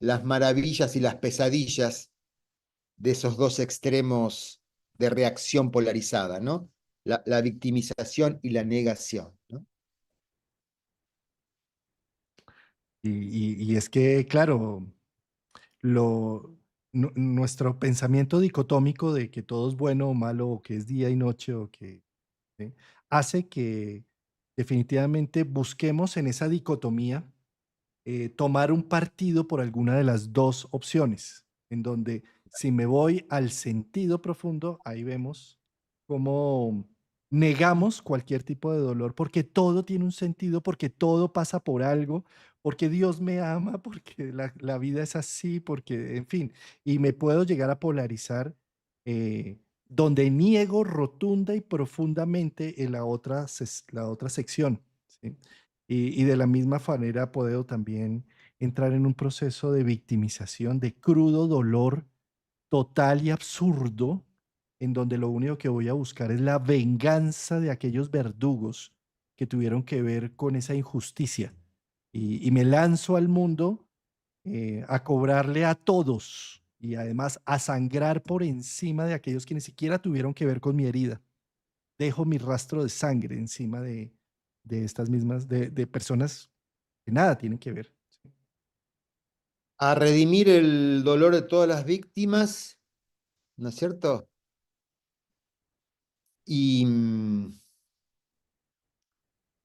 las maravillas y las pesadillas de esos dos extremos de reacción polarizada, ¿no? La victimización y la negación, ¿no? Y es que, claro, nuestro pensamiento dicotómico de que todo es bueno o malo, o que es día y noche, o que ¿sí? Hace que definitivamente busquemos en esa dicotomía tomar un partido por alguna de las dos opciones, en donde si me voy al sentido profundo, ahí vemos cómo negamos cualquier tipo de dolor, porque todo tiene un sentido, porque todo pasa por algo, porque Dios me ama, porque la vida es así, porque, en fin, y me puedo llegar a polarizar donde niego rotunda y profundamente en la otra sección. ¿Sí? Y de la misma manera puedo también entrar en un proceso de victimización, de crudo dolor total y absurdo, en donde lo único que voy a buscar es la venganza de aquellos verdugos que tuvieron que ver con esa injusticia. Y me lanzo al mundo a cobrarle a todos y además a sangrar por encima de aquellos que ni siquiera tuvieron que ver con mi herida. Dejo mi rastro de sangre encima de estas mismas, de personas que nada tienen que ver. ¿Sí? A redimir el dolor de todas las víctimas, ¿no es cierto? Y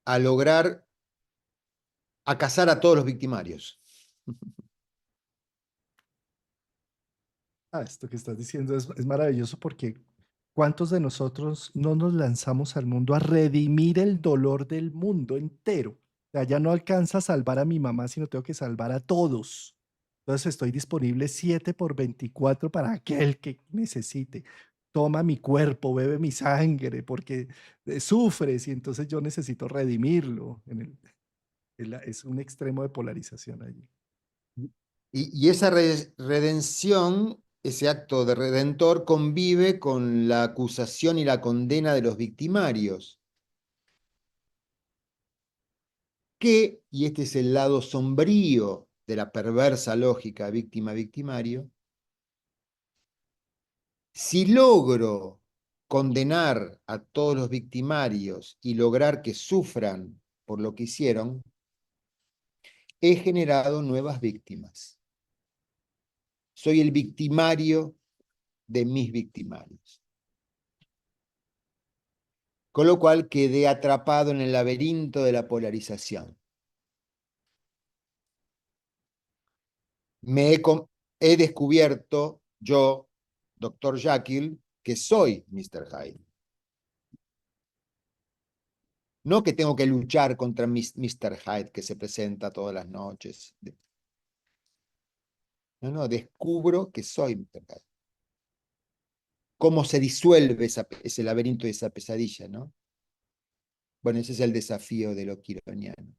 a lograr acasar a todos los victimarios. Esto que estás diciendo es maravilloso porque ¿cuántos de nosotros no nos lanzamos al mundo a redimir el dolor del mundo entero? O sea, ya no alcanza a salvar a mi mamá, sino tengo que salvar a todos. Entonces estoy disponible 7 por 24 para aquel que necesite. Toma mi cuerpo, bebe mi sangre, porque sufres y entonces yo necesito redimirlo. Es un extremo de polarización allí. Y esa redención, ese acto de redentor, convive con la acusación y la condena de los victimarios, que, y este es el lado sombrío de la perversa lógica víctima-victimario, si logro condenar a todos los victimarios y lograr que sufran por lo que hicieron, he generado nuevas víctimas. Soy el victimario de mis victimarios. Con lo cual quedé atrapado en el laberinto de la polarización. He descubierto, yo, Dr. Jekyll, que soy Mr. Hyde. No que tengo que luchar contra Mr. Hyde que se presenta todas las noches. No, no, descubro que soy Mr. Hyde. Cómo se disuelve ese laberinto y esa pesadilla, ¿no? Bueno, ese es el desafío de lo quironiano.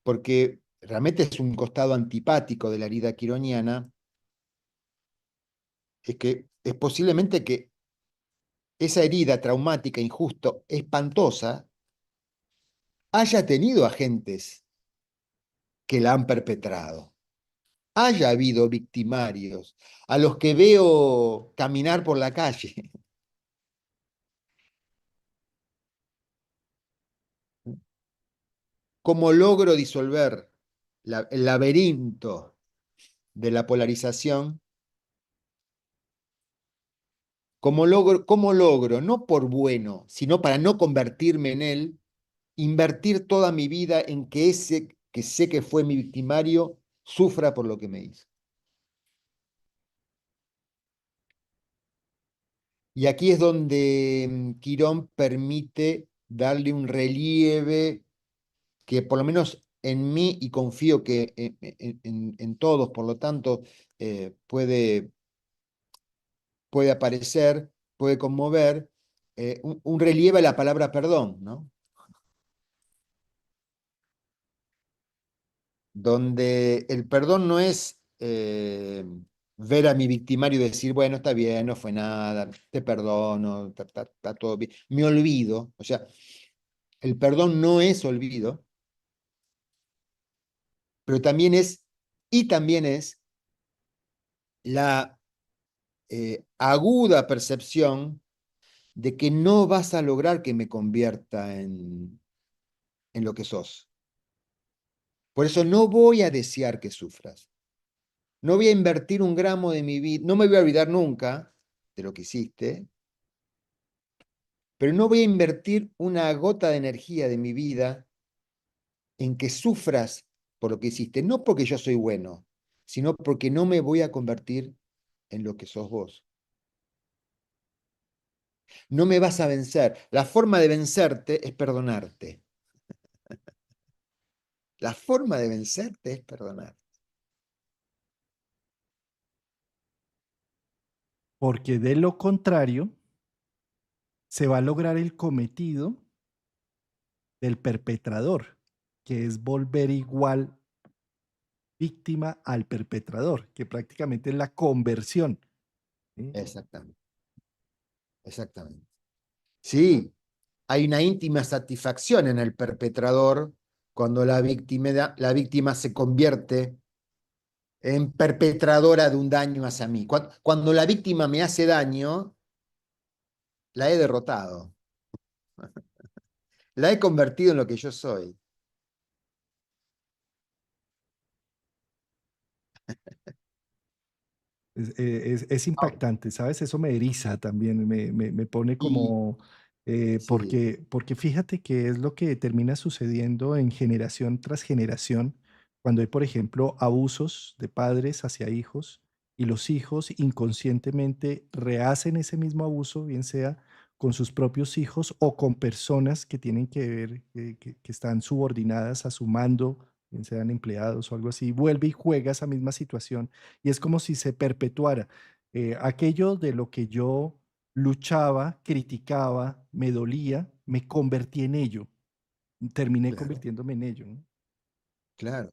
Porque realmente es un costado antipático de la herida quironiana, es que es posiblemente que esa herida traumática, injusta, espantosa, haya tenido agentes que la han perpetrado. Haya habido victimarios a los que veo caminar por la calle. ¿Cómo logro disolver el laberinto de la polarización? ¿Cómo logro, no por bueno, sino para no convertirme en él, invertir toda mi vida en que ese que sé que fue mi victimario sufra por lo que me hizo? Y aquí es donde Quirón permite darle un relieve que por lo menos en mí, y confío que en todos, por lo tanto, puede aparecer, puede conmover, un relieve a la palabra perdón, ¿no? Donde el perdón no es ver a mi victimario y decir, bueno, está bien, no fue nada, te perdono, está todo bien. Me olvido, o sea, el perdón no es olvido, pero también es la aguda percepción de que no vas a lograr que me convierta en lo que sos. Por eso no voy a desear que sufras. No voy a invertir un gramo de mi vida, no me voy a olvidar nunca de lo que hiciste, pero no voy a invertir una gota de energía de mi vida en que sufras por lo que hiciste, no porque yo soy bueno, sino porque no me voy a convertir en lo que sos vos. No me vas a vencer. La forma de vencerte es perdonarte. La forma de vencerte es perdonar. Porque de lo contrario, se va a lograr el cometido del perpetrador, que es volver igual víctima al perpetrador, que prácticamente es la conversión. ¿Sí? Exactamente, exactamente. Sí, hay una íntima satisfacción en el perpetrador cuando la víctima se convierte en perpetradora de un daño hacia mí. Cuando la víctima me hace daño, la he derrotado, la he convertido en lo que yo soy. Es impactante, ¿sabes? Eso me eriza también, me pone Y como, sí, porque fíjate que es lo que termina sucediendo en generación tras generación, cuando hay, por ejemplo, abusos de padres hacia hijos y los hijos inconscientemente rehacen ese mismo abuso, bien sea con sus propios hijos o con personas que tienen que ver, que están subordinadas a su mando, bien sean empleados o algo así, vuelve y juega esa misma situación y es como si se perpetuara. Aquello de lo que yo luchaba, criticaba, me dolía, me convertí en ello, terminé claro, convirtiéndome en ello, ¿no? claro.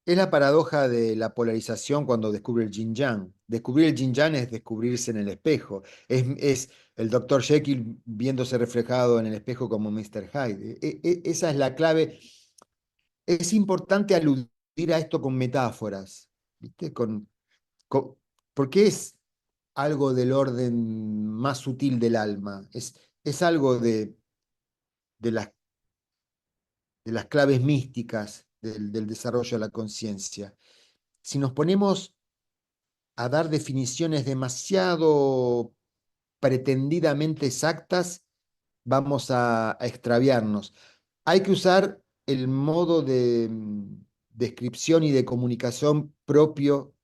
Es la paradoja de la polarización cuando descubre el yin yang. Descubrir el yin yang es descubrirse en el espejo. Es el doctor Jekyll viéndose reflejado en el espejo como Mr. Hyde. Esa es la clave. Es importante aludir a esto con metáforas, ¿viste? Con- porque es algo del orden más sutil del alma. Es algo de las, de las claves místicas del desarrollo de la conciencia. Si nos ponemos a dar definiciones demasiado pretendidamente exactas, vamos a extraviarnos. Hay que usar el modo de descripción y de comunicación propio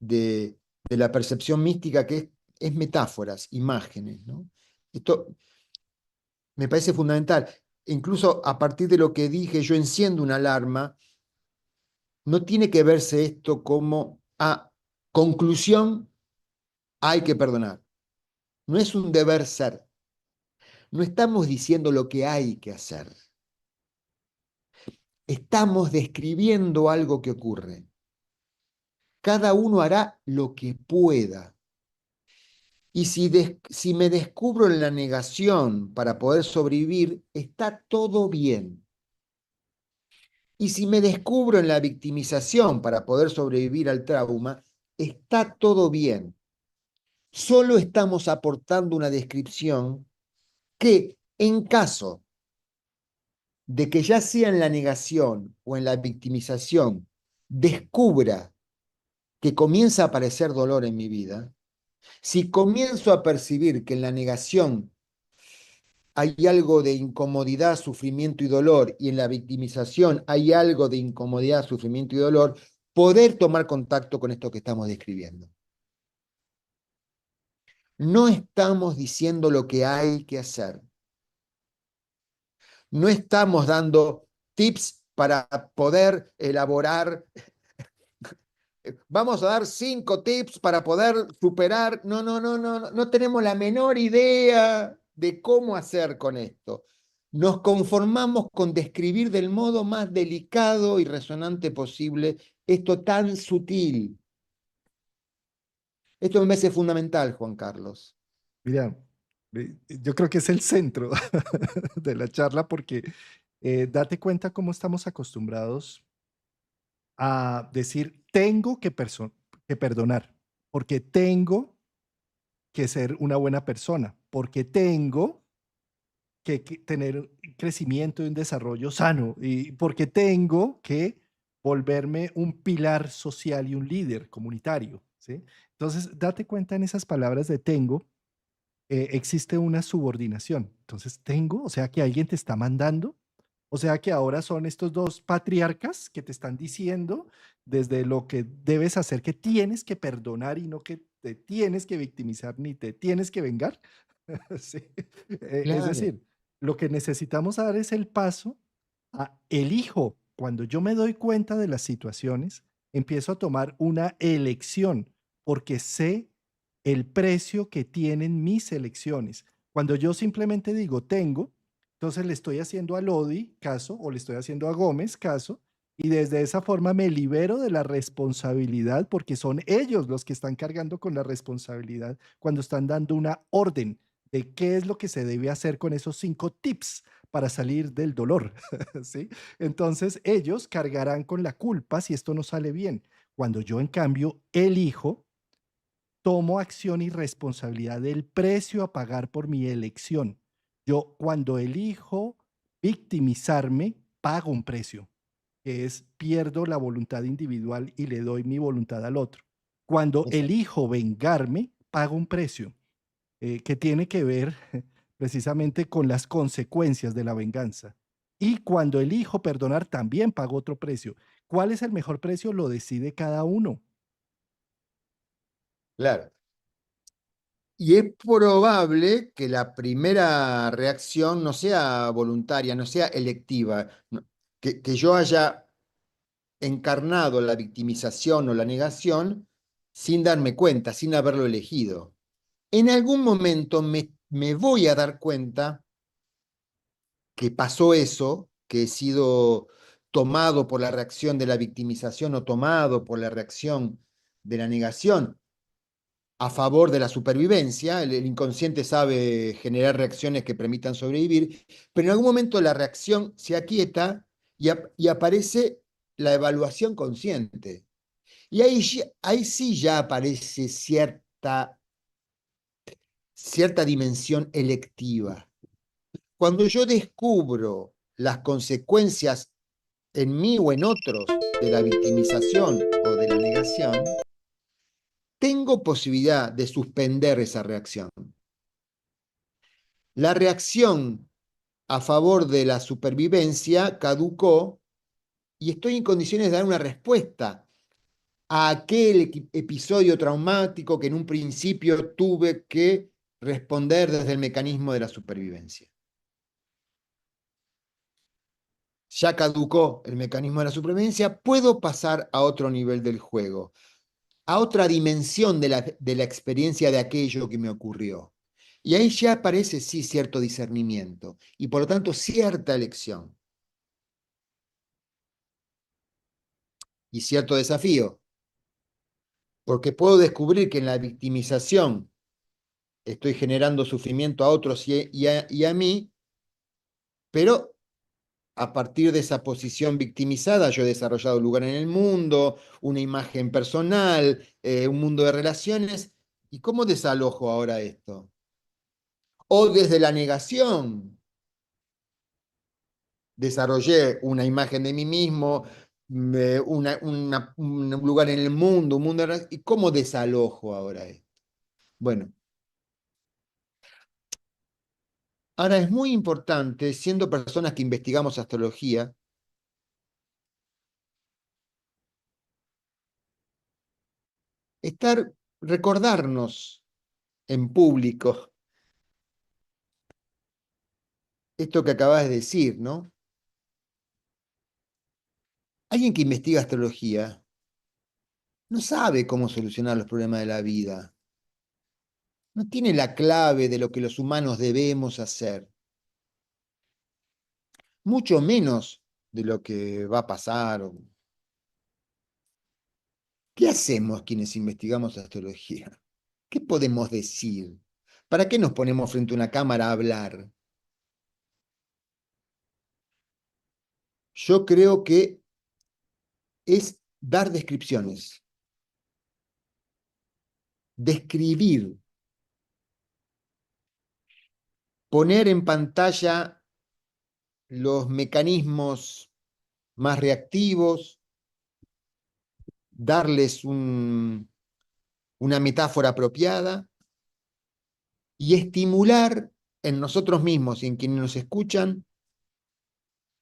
de la percepción mística, que es metáforas, imágenes, ¿no? Esto me parece fundamental. Incluso a partir de lo que dije, yo enciendo una alarma, no tiene que verse esto como a conclusión, hay que perdonar. No es un deber ser. No estamos diciendo lo que hay que hacer. Estamos describiendo algo que ocurre. Cada uno hará lo que pueda. Y si me descubro en la negación para poder sobrevivir, está todo bien. Y si me descubro en la victimización para poder sobrevivir al trauma, está todo bien. Solo estamos aportando una descripción que, en caso de que ya sea en la negación o en la victimización, descubra que comienza a aparecer dolor en mi vida, si comienzo a percibir que en la negación hay algo de incomodidad, sufrimiento y dolor, y en la victimización hay algo de incomodidad, sufrimiento y dolor, poder tomar contacto con esto que estamos describiendo. No estamos diciendo lo que hay que hacer. No estamos dando tips para poder elaborar. Vamos a dar 5 tips para poder superar. No, no, no, no, no tenemos la menor idea de cómo hacer con esto. Nos conformamos con describir del modo más delicado y resonante posible esto tan sutil. Esto me parece fundamental, Juan Carlos. Mira, yo creo que es el centro de la charla porque date cuenta cómo estamos acostumbrados a decir, tengo que perdonar, porque tengo que ser una buena persona, porque tengo que tener un crecimiento y un desarrollo sano, y porque tengo que volverme un pilar social y un líder comunitario, ¿sí? Entonces, date cuenta en esas palabras de tengo, existe una subordinación. Entonces, tengo, o sea, que alguien te está mandando, o sea, que ahora son estos dos patriarcas que te están diciendo desde lo que debes hacer, que tienes que perdonar y no que te tienes que victimizar ni te tienes que vengar. Sí. Es Claro, decir, lo que necesitamos dar es el paso a elijo. Cuando yo me doy cuenta de las situaciones, empiezo a tomar una elección porque sé el precio que tienen mis elecciones. Cuando yo simplemente digo tengo, entonces le estoy haciendo a Lodi caso o le estoy haciendo a Gómez caso y desde esa forma me libero de la responsabilidad porque son ellos los que están cargando con la responsabilidad cuando están dando una orden de qué es lo que se debe hacer con esos 5 tips para salir del dolor, ¿sí? Entonces ellos cargarán con la culpa si esto no sale bien. Cuando yo en cambio elijo, tomo acción y responsabilidad del precio a pagar por mi elección. Yo cuando elijo victimizarme, pago un precio, que es pierdo la voluntad individual y le doy mi voluntad al otro. Cuando esa- elijo vengarme, pago un precio que tiene que ver precisamente con las consecuencias de la venganza. Y cuando elijo perdonar, también pago otro precio. ¿Cuál es el mejor precio? Lo decide cada uno. claro. Y es probable que la primera reacción no sea voluntaria, no sea electiva, que yo haya encarnado la victimización o la negación sin darme cuenta, sin haberlo elegido. En algún momento me voy a dar cuenta que pasó eso, que he sido tomado por la reacción de la victimización o tomado por la reacción de la negación a favor de la supervivencia. El inconsciente sabe generar reacciones que permitan sobrevivir, pero en algún momento la reacción se aquieta y aparece la evaluación consciente. Y ahí sí ya aparece cierta dimensión electiva. Cuando yo descubro las consecuencias en mí o en otros de la victimización o de la negación, tengo posibilidad de suspender esa reacción. La reacción a favor de la supervivencia caducó y estoy en condiciones de dar una respuesta a aquel episodio traumático que en un principio tuve que responder desde el mecanismo de la supervivencia. Ya caducó el mecanismo de la supervivencia, puedo pasar a otro nivel del juego, a otra dimensión de la experiencia de aquello que me ocurrió. Y ahí ya aparece, sí, cierto discernimiento y por lo tanto cierta elección y cierto desafío, porque puedo descubrir que en la victimización estoy generando sufrimiento a otros y a mí, pero a partir de esa posición victimizada yo he desarrollado un lugar en el mundo, una imagen personal, un mundo de relaciones. ¿Y cómo desalojo ahora esto? O desde la negación, desarrollé una imagen de mí mismo, un lugar en el mundo, un mundo de... ¿Y cómo desalojo ahora esto? Bueno, ahora es muy importante, siendo personas que investigamos astrología, recordarnos en público esto que acabas de decir, ¿no? Alguien que investiga astrología no sabe cómo solucionar los problemas de la vida, no tiene la clave de lo que los humanos debemos hacer, mucho menos de lo que va a pasar. ¿Qué hacemos quienes investigamos astrología? ¿Qué podemos decir? ¿Para qué nos ponemos frente a una cámara a hablar? Yo creo que es dar descripciones, describir, poner en pantalla los mecanismos más reactivos, darles una metáfora apropiada y estimular en nosotros mismos y en quienes nos escuchan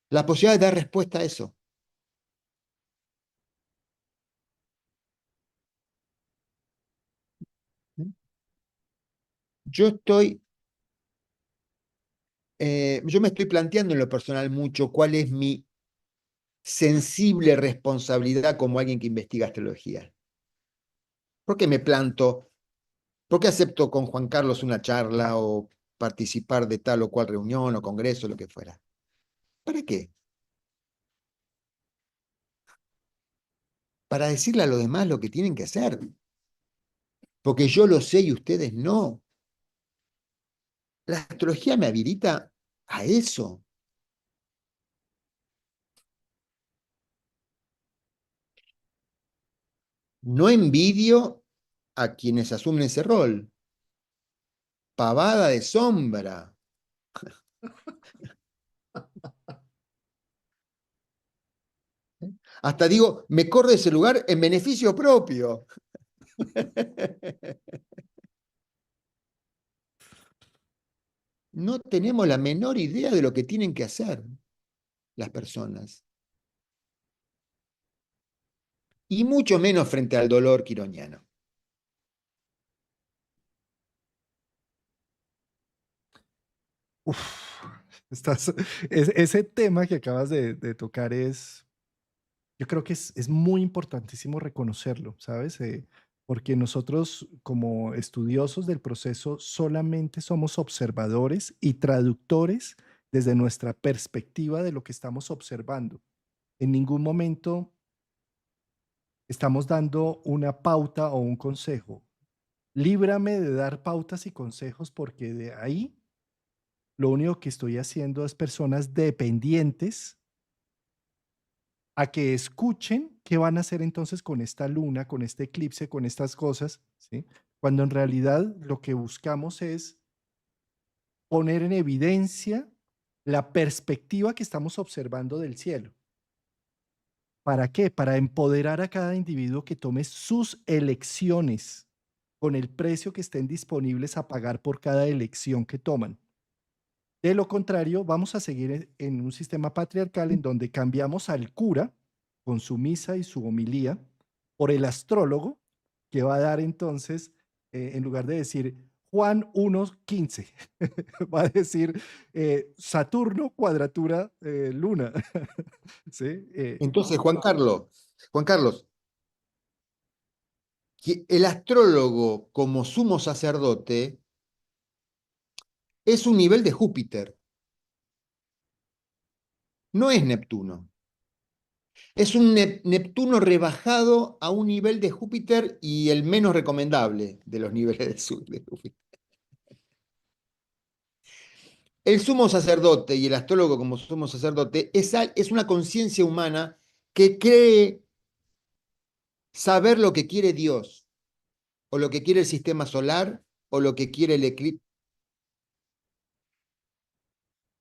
la posibilidad de dar respuesta a eso. Yo estoy, yo me estoy planteando en lo personal mucho cuál es mi sensible responsabilidad como alguien que investiga astrología. ¿Por qué me planto? ¿Por qué acepto con Juan Carlos una charla o participar de tal o cual reunión o congreso, lo que fuera? ¿Para qué? Para decirle a los demás lo que tienen que hacer. Porque yo lo sé y ustedes no. La astrología me habilita a eso. No envidio a quienes asumen ese rol. Pavada de sombra. Hasta digo, me corro de ese lugar en beneficio propio. No tenemos la menor idea de lo que tienen que hacer las personas. Y mucho menos frente al dolor quironiano. Uf, estás, ese tema que acabas de tocar es, yo creo que es muy importantísimo reconocerlo, ¿sabes? Porque nosotros como estudiosos del proceso solamente somos observadores y traductores desde nuestra perspectiva de lo que estamos observando. En ningún momento estamos dando una pauta o un consejo. Líbrame de dar pautas y consejos porque de ahí lo único que estoy haciendo es personas dependientes a que escuchen qué van a hacer entonces con esta luna, con este eclipse, con estas cosas, ¿sí? Cuando en realidad lo que buscamos es poner en evidencia la perspectiva que estamos observando del cielo. ¿Para qué? Para empoderar a cada individuo que tome sus elecciones con el precio que estén disponibles a pagar por cada elección que toman. De lo contrario, vamos a seguir en un sistema patriarcal en donde cambiamos al cura con su misa y su homilía por el astrólogo que va a dar entonces, en lugar de decir Juan 1:15, va a decir Saturno cuadratura luna. ¿Sí? Entonces, Juan Carlos, el astrólogo como sumo sacerdote es un nivel de Júpiter, no es Neptuno. Es un Neptuno rebajado a un nivel de Júpiter y el menos recomendable de los niveles de Júpiter. El sumo sacerdote y el astrólogo como sumo sacerdote es una conciencia humana que cree saber lo que quiere Dios, o lo que quiere el sistema solar, o lo que quiere el eclipse.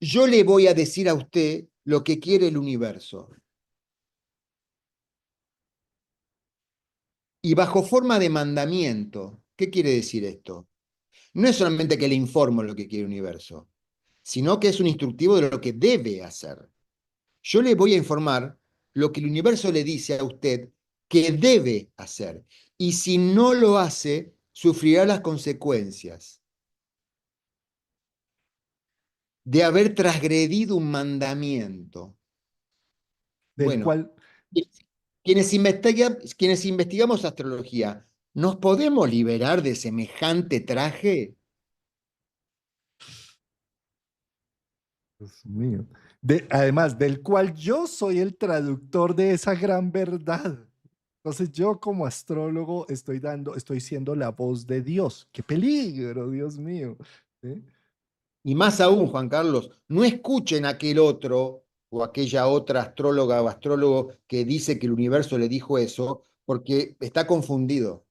Yo le voy a decir a usted lo que quiere el universo. Y bajo forma de mandamiento. ¿Qué quiere decir esto? No es solamente que le informo lo que quiere el universo, sino que es un instructivo de lo que debe hacer. Yo le voy a informar lo que el universo le dice a usted que debe hacer. Y si no lo hace, sufrirá las consecuencias de haber transgredido un mandamiento. Del Bueno, cual, quienes investigamos astrología, ¿nos podemos liberar de semejante traje? Dios mío, además del cual yo soy el traductor de esa gran verdad. Entonces yo como astrólogo estoy siendo la voz de Dios. ¡Qué peligro, Dios mío! ¿Sí? Y más aún, Juan Carlos, no escuchen a aquel otro o aquella otra astróloga o astrólogo que dice que el universo le dijo eso, porque está confundido.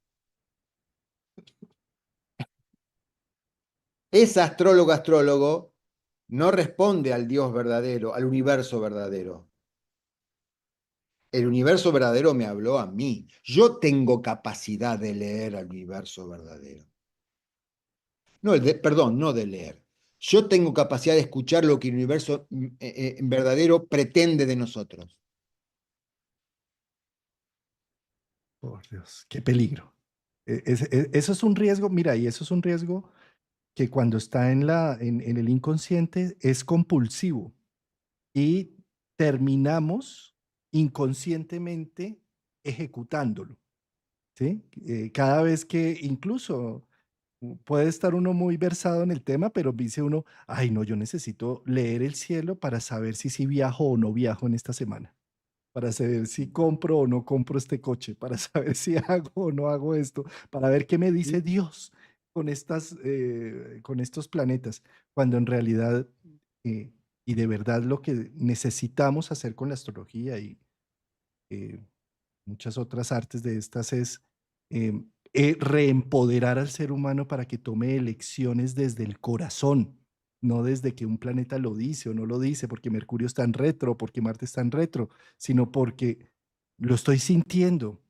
Esa astróloga, astrólogo, no responde al Dios verdadero, al universo verdadero. El universo verdadero me habló a mí. Yo tengo capacidad de leer al universo verdadero. No, perdón, no de leer. Yo tengo capacidad de escuchar lo que el universo verdadero pretende de nosotros. Por Dios, qué peligro. Eso es un riesgo, mira, y eso es un riesgo que cuando está en el inconsciente es compulsivo y terminamos inconscientemente ejecutándolo, ¿sí? Cada vez que incluso puede estar uno muy versado en el tema, pero dice uno, ay no, yo necesito leer el cielo para saber si sí viajo o no viajo en esta semana, para saber si compro o no compro este coche, para saber si hago o no hago esto, para ver qué me dice Dios con estos planetas, cuando en realidad, eh, y de verdad lo que necesitamos hacer con la astrología y eh, muchas otras artes de estas es reempoderar al ser humano para que tome elecciones desde el corazón, no desde que un planeta lo dice o no lo dice, porque Mercurio está en retro, porque Marte está en retro, sino porque lo estoy sintiendo.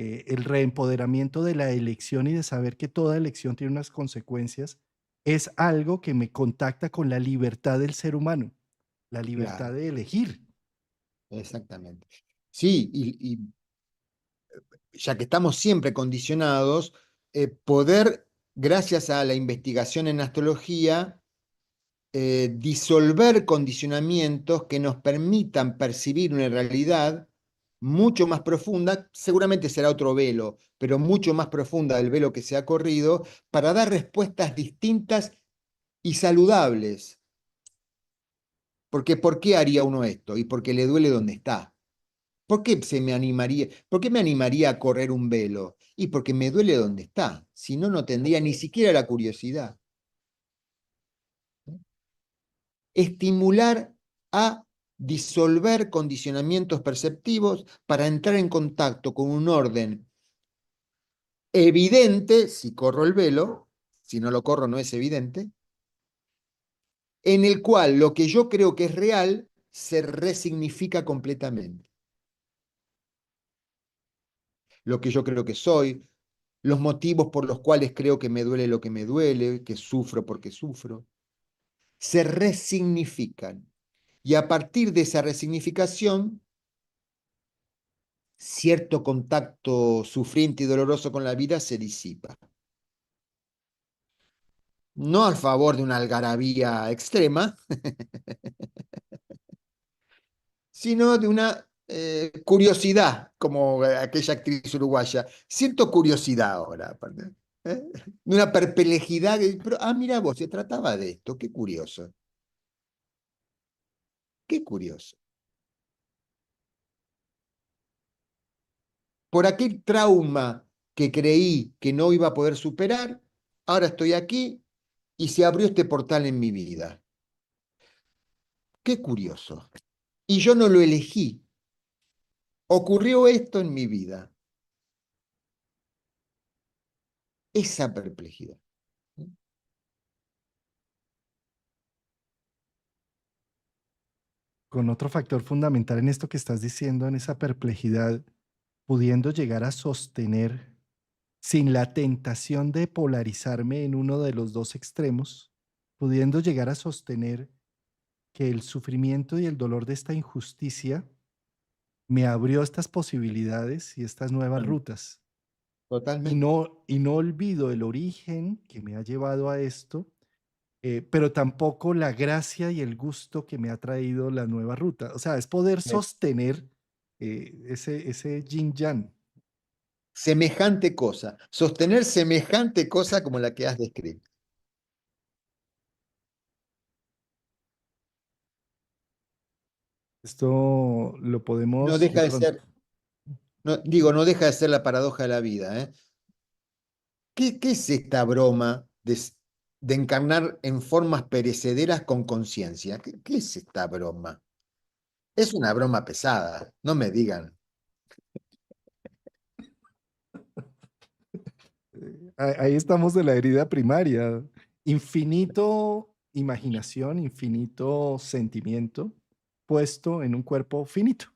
El reempoderamiento de la elección y de saber que toda elección tiene unas consecuencias es algo que me contacta con la libertad del ser humano, la libertad Claro, de elegir. exactamente. Sí, y ya que estamos siempre condicionados, poder, gracias a la investigación en astrología, disolver condicionamientos que nos permitan percibir una realidad mucho más profunda, seguramente será otro velo, pero mucho más profunda del velo que se ha corrido, para dar respuestas distintas y saludables. Porque ¿por qué haría uno esto? Y porque le duele donde está. ¿Por qué me animaría a correr un velo? Y porque me duele donde está. Si no, no tendría ni siquiera la curiosidad. Estimular a disolver condicionamientos perceptivos para entrar en contacto con un orden evidente, si corro el velo, si no lo corro no es evidente, en el cual lo que yo creo que es real se resignifica completamente. Lo que yo creo que soy, los motivos por los cuales creo que me duele lo que me duele, que sufro porque sufro, se resignifican. Y a partir de esa resignificación, cierto contacto sufriente y doloroso con la vida se disipa. No al favor de una algarabía extrema, sino de una curiosidad, como aquella actriz uruguaya. Siento curiosidad ahora, ¿eh? De una perplejidad. Pero, mira vos, se trataba de esto, qué curioso, qué curioso. Por aquel trauma que creí que no iba a poder superar, ahora estoy aquí y se abrió este portal en mi vida. Qué curioso. Y yo no lo elegí. Ocurrió esto en mi vida. Esa perplejidad. Con otro factor fundamental en esto que estás diciendo, en esa perplejidad, pudiendo llegar a sostener sin la tentación de polarizarme en uno de los dos extremos, pudiendo llegar a sostener que el sufrimiento y el dolor de esta injusticia me abrió estas posibilidades y estas nuevas rutas. Totalmente. Y no olvido el origen que me ha llevado a esto, pero tampoco la gracia y el gusto que me ha traído la nueva ruta. O sea, es poder sostener ese yin yang. Semejante cosa. Sostener semejante cosa como la que has descrito. Esto lo No podemos de deja de pronto. ser, digo, no deja de ser la paradoja de la vida, ¿eh? ¿Qué es esta broma de encarnar en formas perecederas con conciencia? ¿Qué es esta broma? Es una broma pesada, no me digan. Ahí estamos de la herida primaria. Infinito imaginación, infinito sentimiento puesto en un cuerpo finito.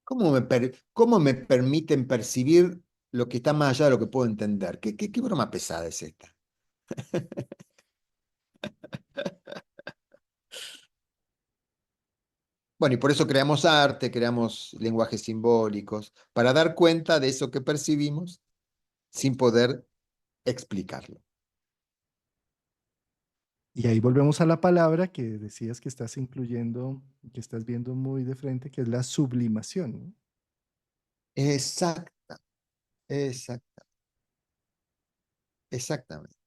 ¿Cómo me permiten percibir lo que está más allá de lo que puedo entender? ¿Qué broma pesada es esta? Bueno, y por eso creamos arte, creamos lenguajes simbólicos, para dar cuenta de eso que percibimos sin poder explicarlo. Y ahí volvemos a la palabra que decías que estás incluyendo, que estás viendo muy de frente, que es la sublimación, ¿no? Exacta, exacta, exactamente,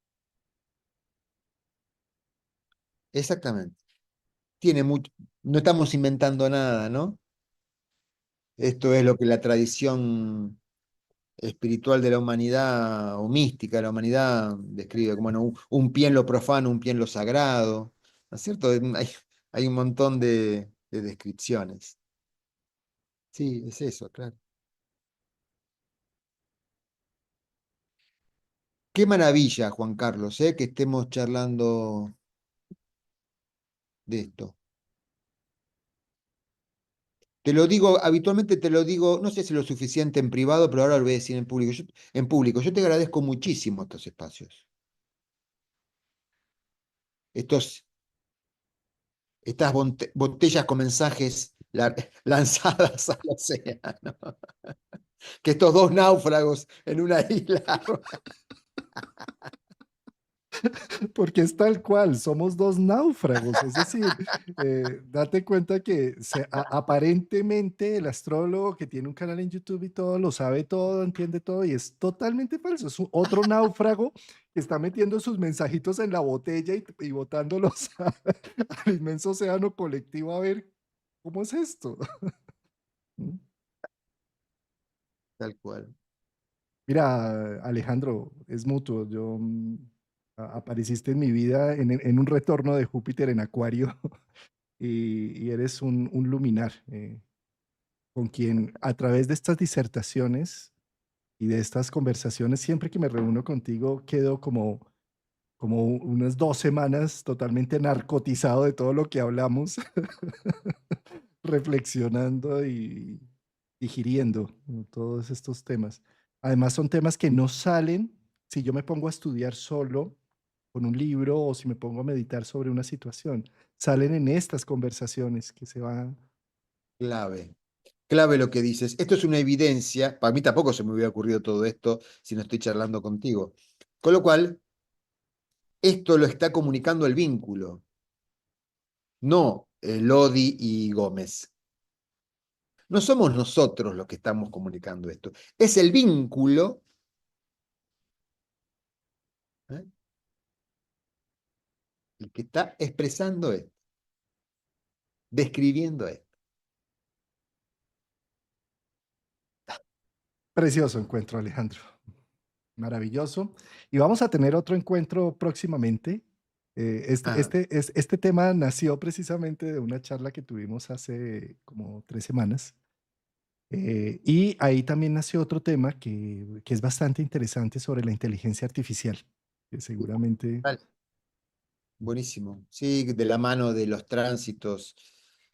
exactamente. Tiene mucho, no estamos inventando nada, ¿no? Esto es lo que la tradición espiritual de la humanidad o mística de la humanidad describe como bueno, un pie en lo profano, un pie en lo sagrado, ¿no es cierto? Hay un montón de descripciones. Sí, es eso, claro. Qué maravilla, Juan Carlos, que estemos charlando de esto. Te lo digo, habitualmente te lo digo, no sé si lo suficiente en privado, pero ahora lo voy a decir en público. Yo te agradezco muchísimo estos espacios, estos, estas botellas con mensajes lanzadas al océano. Que estos dos náufragos en una isla. Porque es tal cual, somos dos náufragos, es decir, date cuenta que aparentemente el astrólogo que tiene un canal en YouTube y todo, lo sabe todo, entiende todo y es totalmente falso, es otro náufrago que está metiendo sus mensajitos en la botella y botándolos al inmenso océano colectivo a ver cómo es esto. Tal cual. Mira, Alejandro, es mutuo. Yo apareciste en mi vida en un retorno de Júpiter en Acuario y eres un luminar con quien a través de estas disertaciones y de estas conversaciones, siempre que me reúno contigo, quedo como unas 2 semanas totalmente narcotizado de todo lo que hablamos, reflexionando y digiriendo todos estos temas. Además, son temas que no salen si yo me pongo a estudiar solo con un libro o si me pongo a meditar sobre una situación. Salen en estas conversaciones que se van. Clave. Clave lo que dices. Esto es una evidencia. Para mí tampoco se me hubiera ocurrido todo esto si no estoy charlando contigo. Con lo cual, esto lo está comunicando el vínculo, no Lodi y Gómez. No somos nosotros los que estamos comunicando esto. Es el vínculo, ¿eh? El que está expresando esto, describiendo esto. Precioso encuentro, Alejandro. Maravilloso. Y vamos a tener otro encuentro próximamente. Ah, Este tema nació precisamente de una charla que tuvimos hace como 3 semanas. Y ahí también nació otro tema que es bastante interesante sobre la inteligencia artificial, que seguramente. vale. Buenísimo. Sí, de la mano de los tránsitos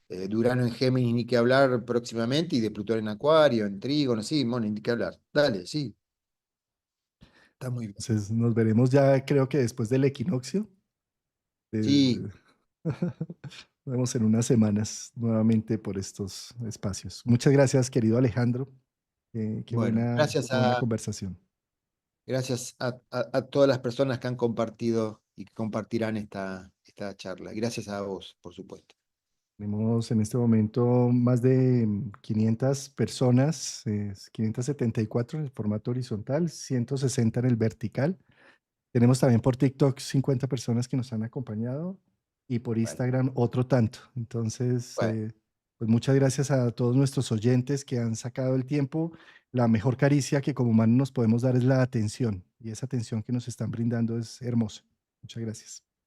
de Urano en Géminis, ni que hablar próximamente, y de Plutón en Acuario, en Trígono, sí, bueno, ni que hablar. Dale, sí, está muy bien. Entonces nos veremos ya, creo que después del equinoccio. Sí, de- Nos vemos en unas semanas nuevamente por estos espacios. Muchas gracias, querido Alejandro. Qué bueno, qué buena conversación. gracias a todas las personas que han compartido y que compartirán esta charla. Gracias a vos, por supuesto. Tenemos en este momento más de 500 personas, 574 en el formato horizontal, 160 en el vertical. Tenemos también por TikTok 50 personas que nos han acompañado. y por Bueno, Instagram otro tanto. Entonces, bueno, pues muchas gracias a todos nuestros oyentes que han sacado el tiempo. La mejor caricia que como humanos nos podemos dar es la atención y esa atención que nos están brindando es hermosa. Muchas gracias.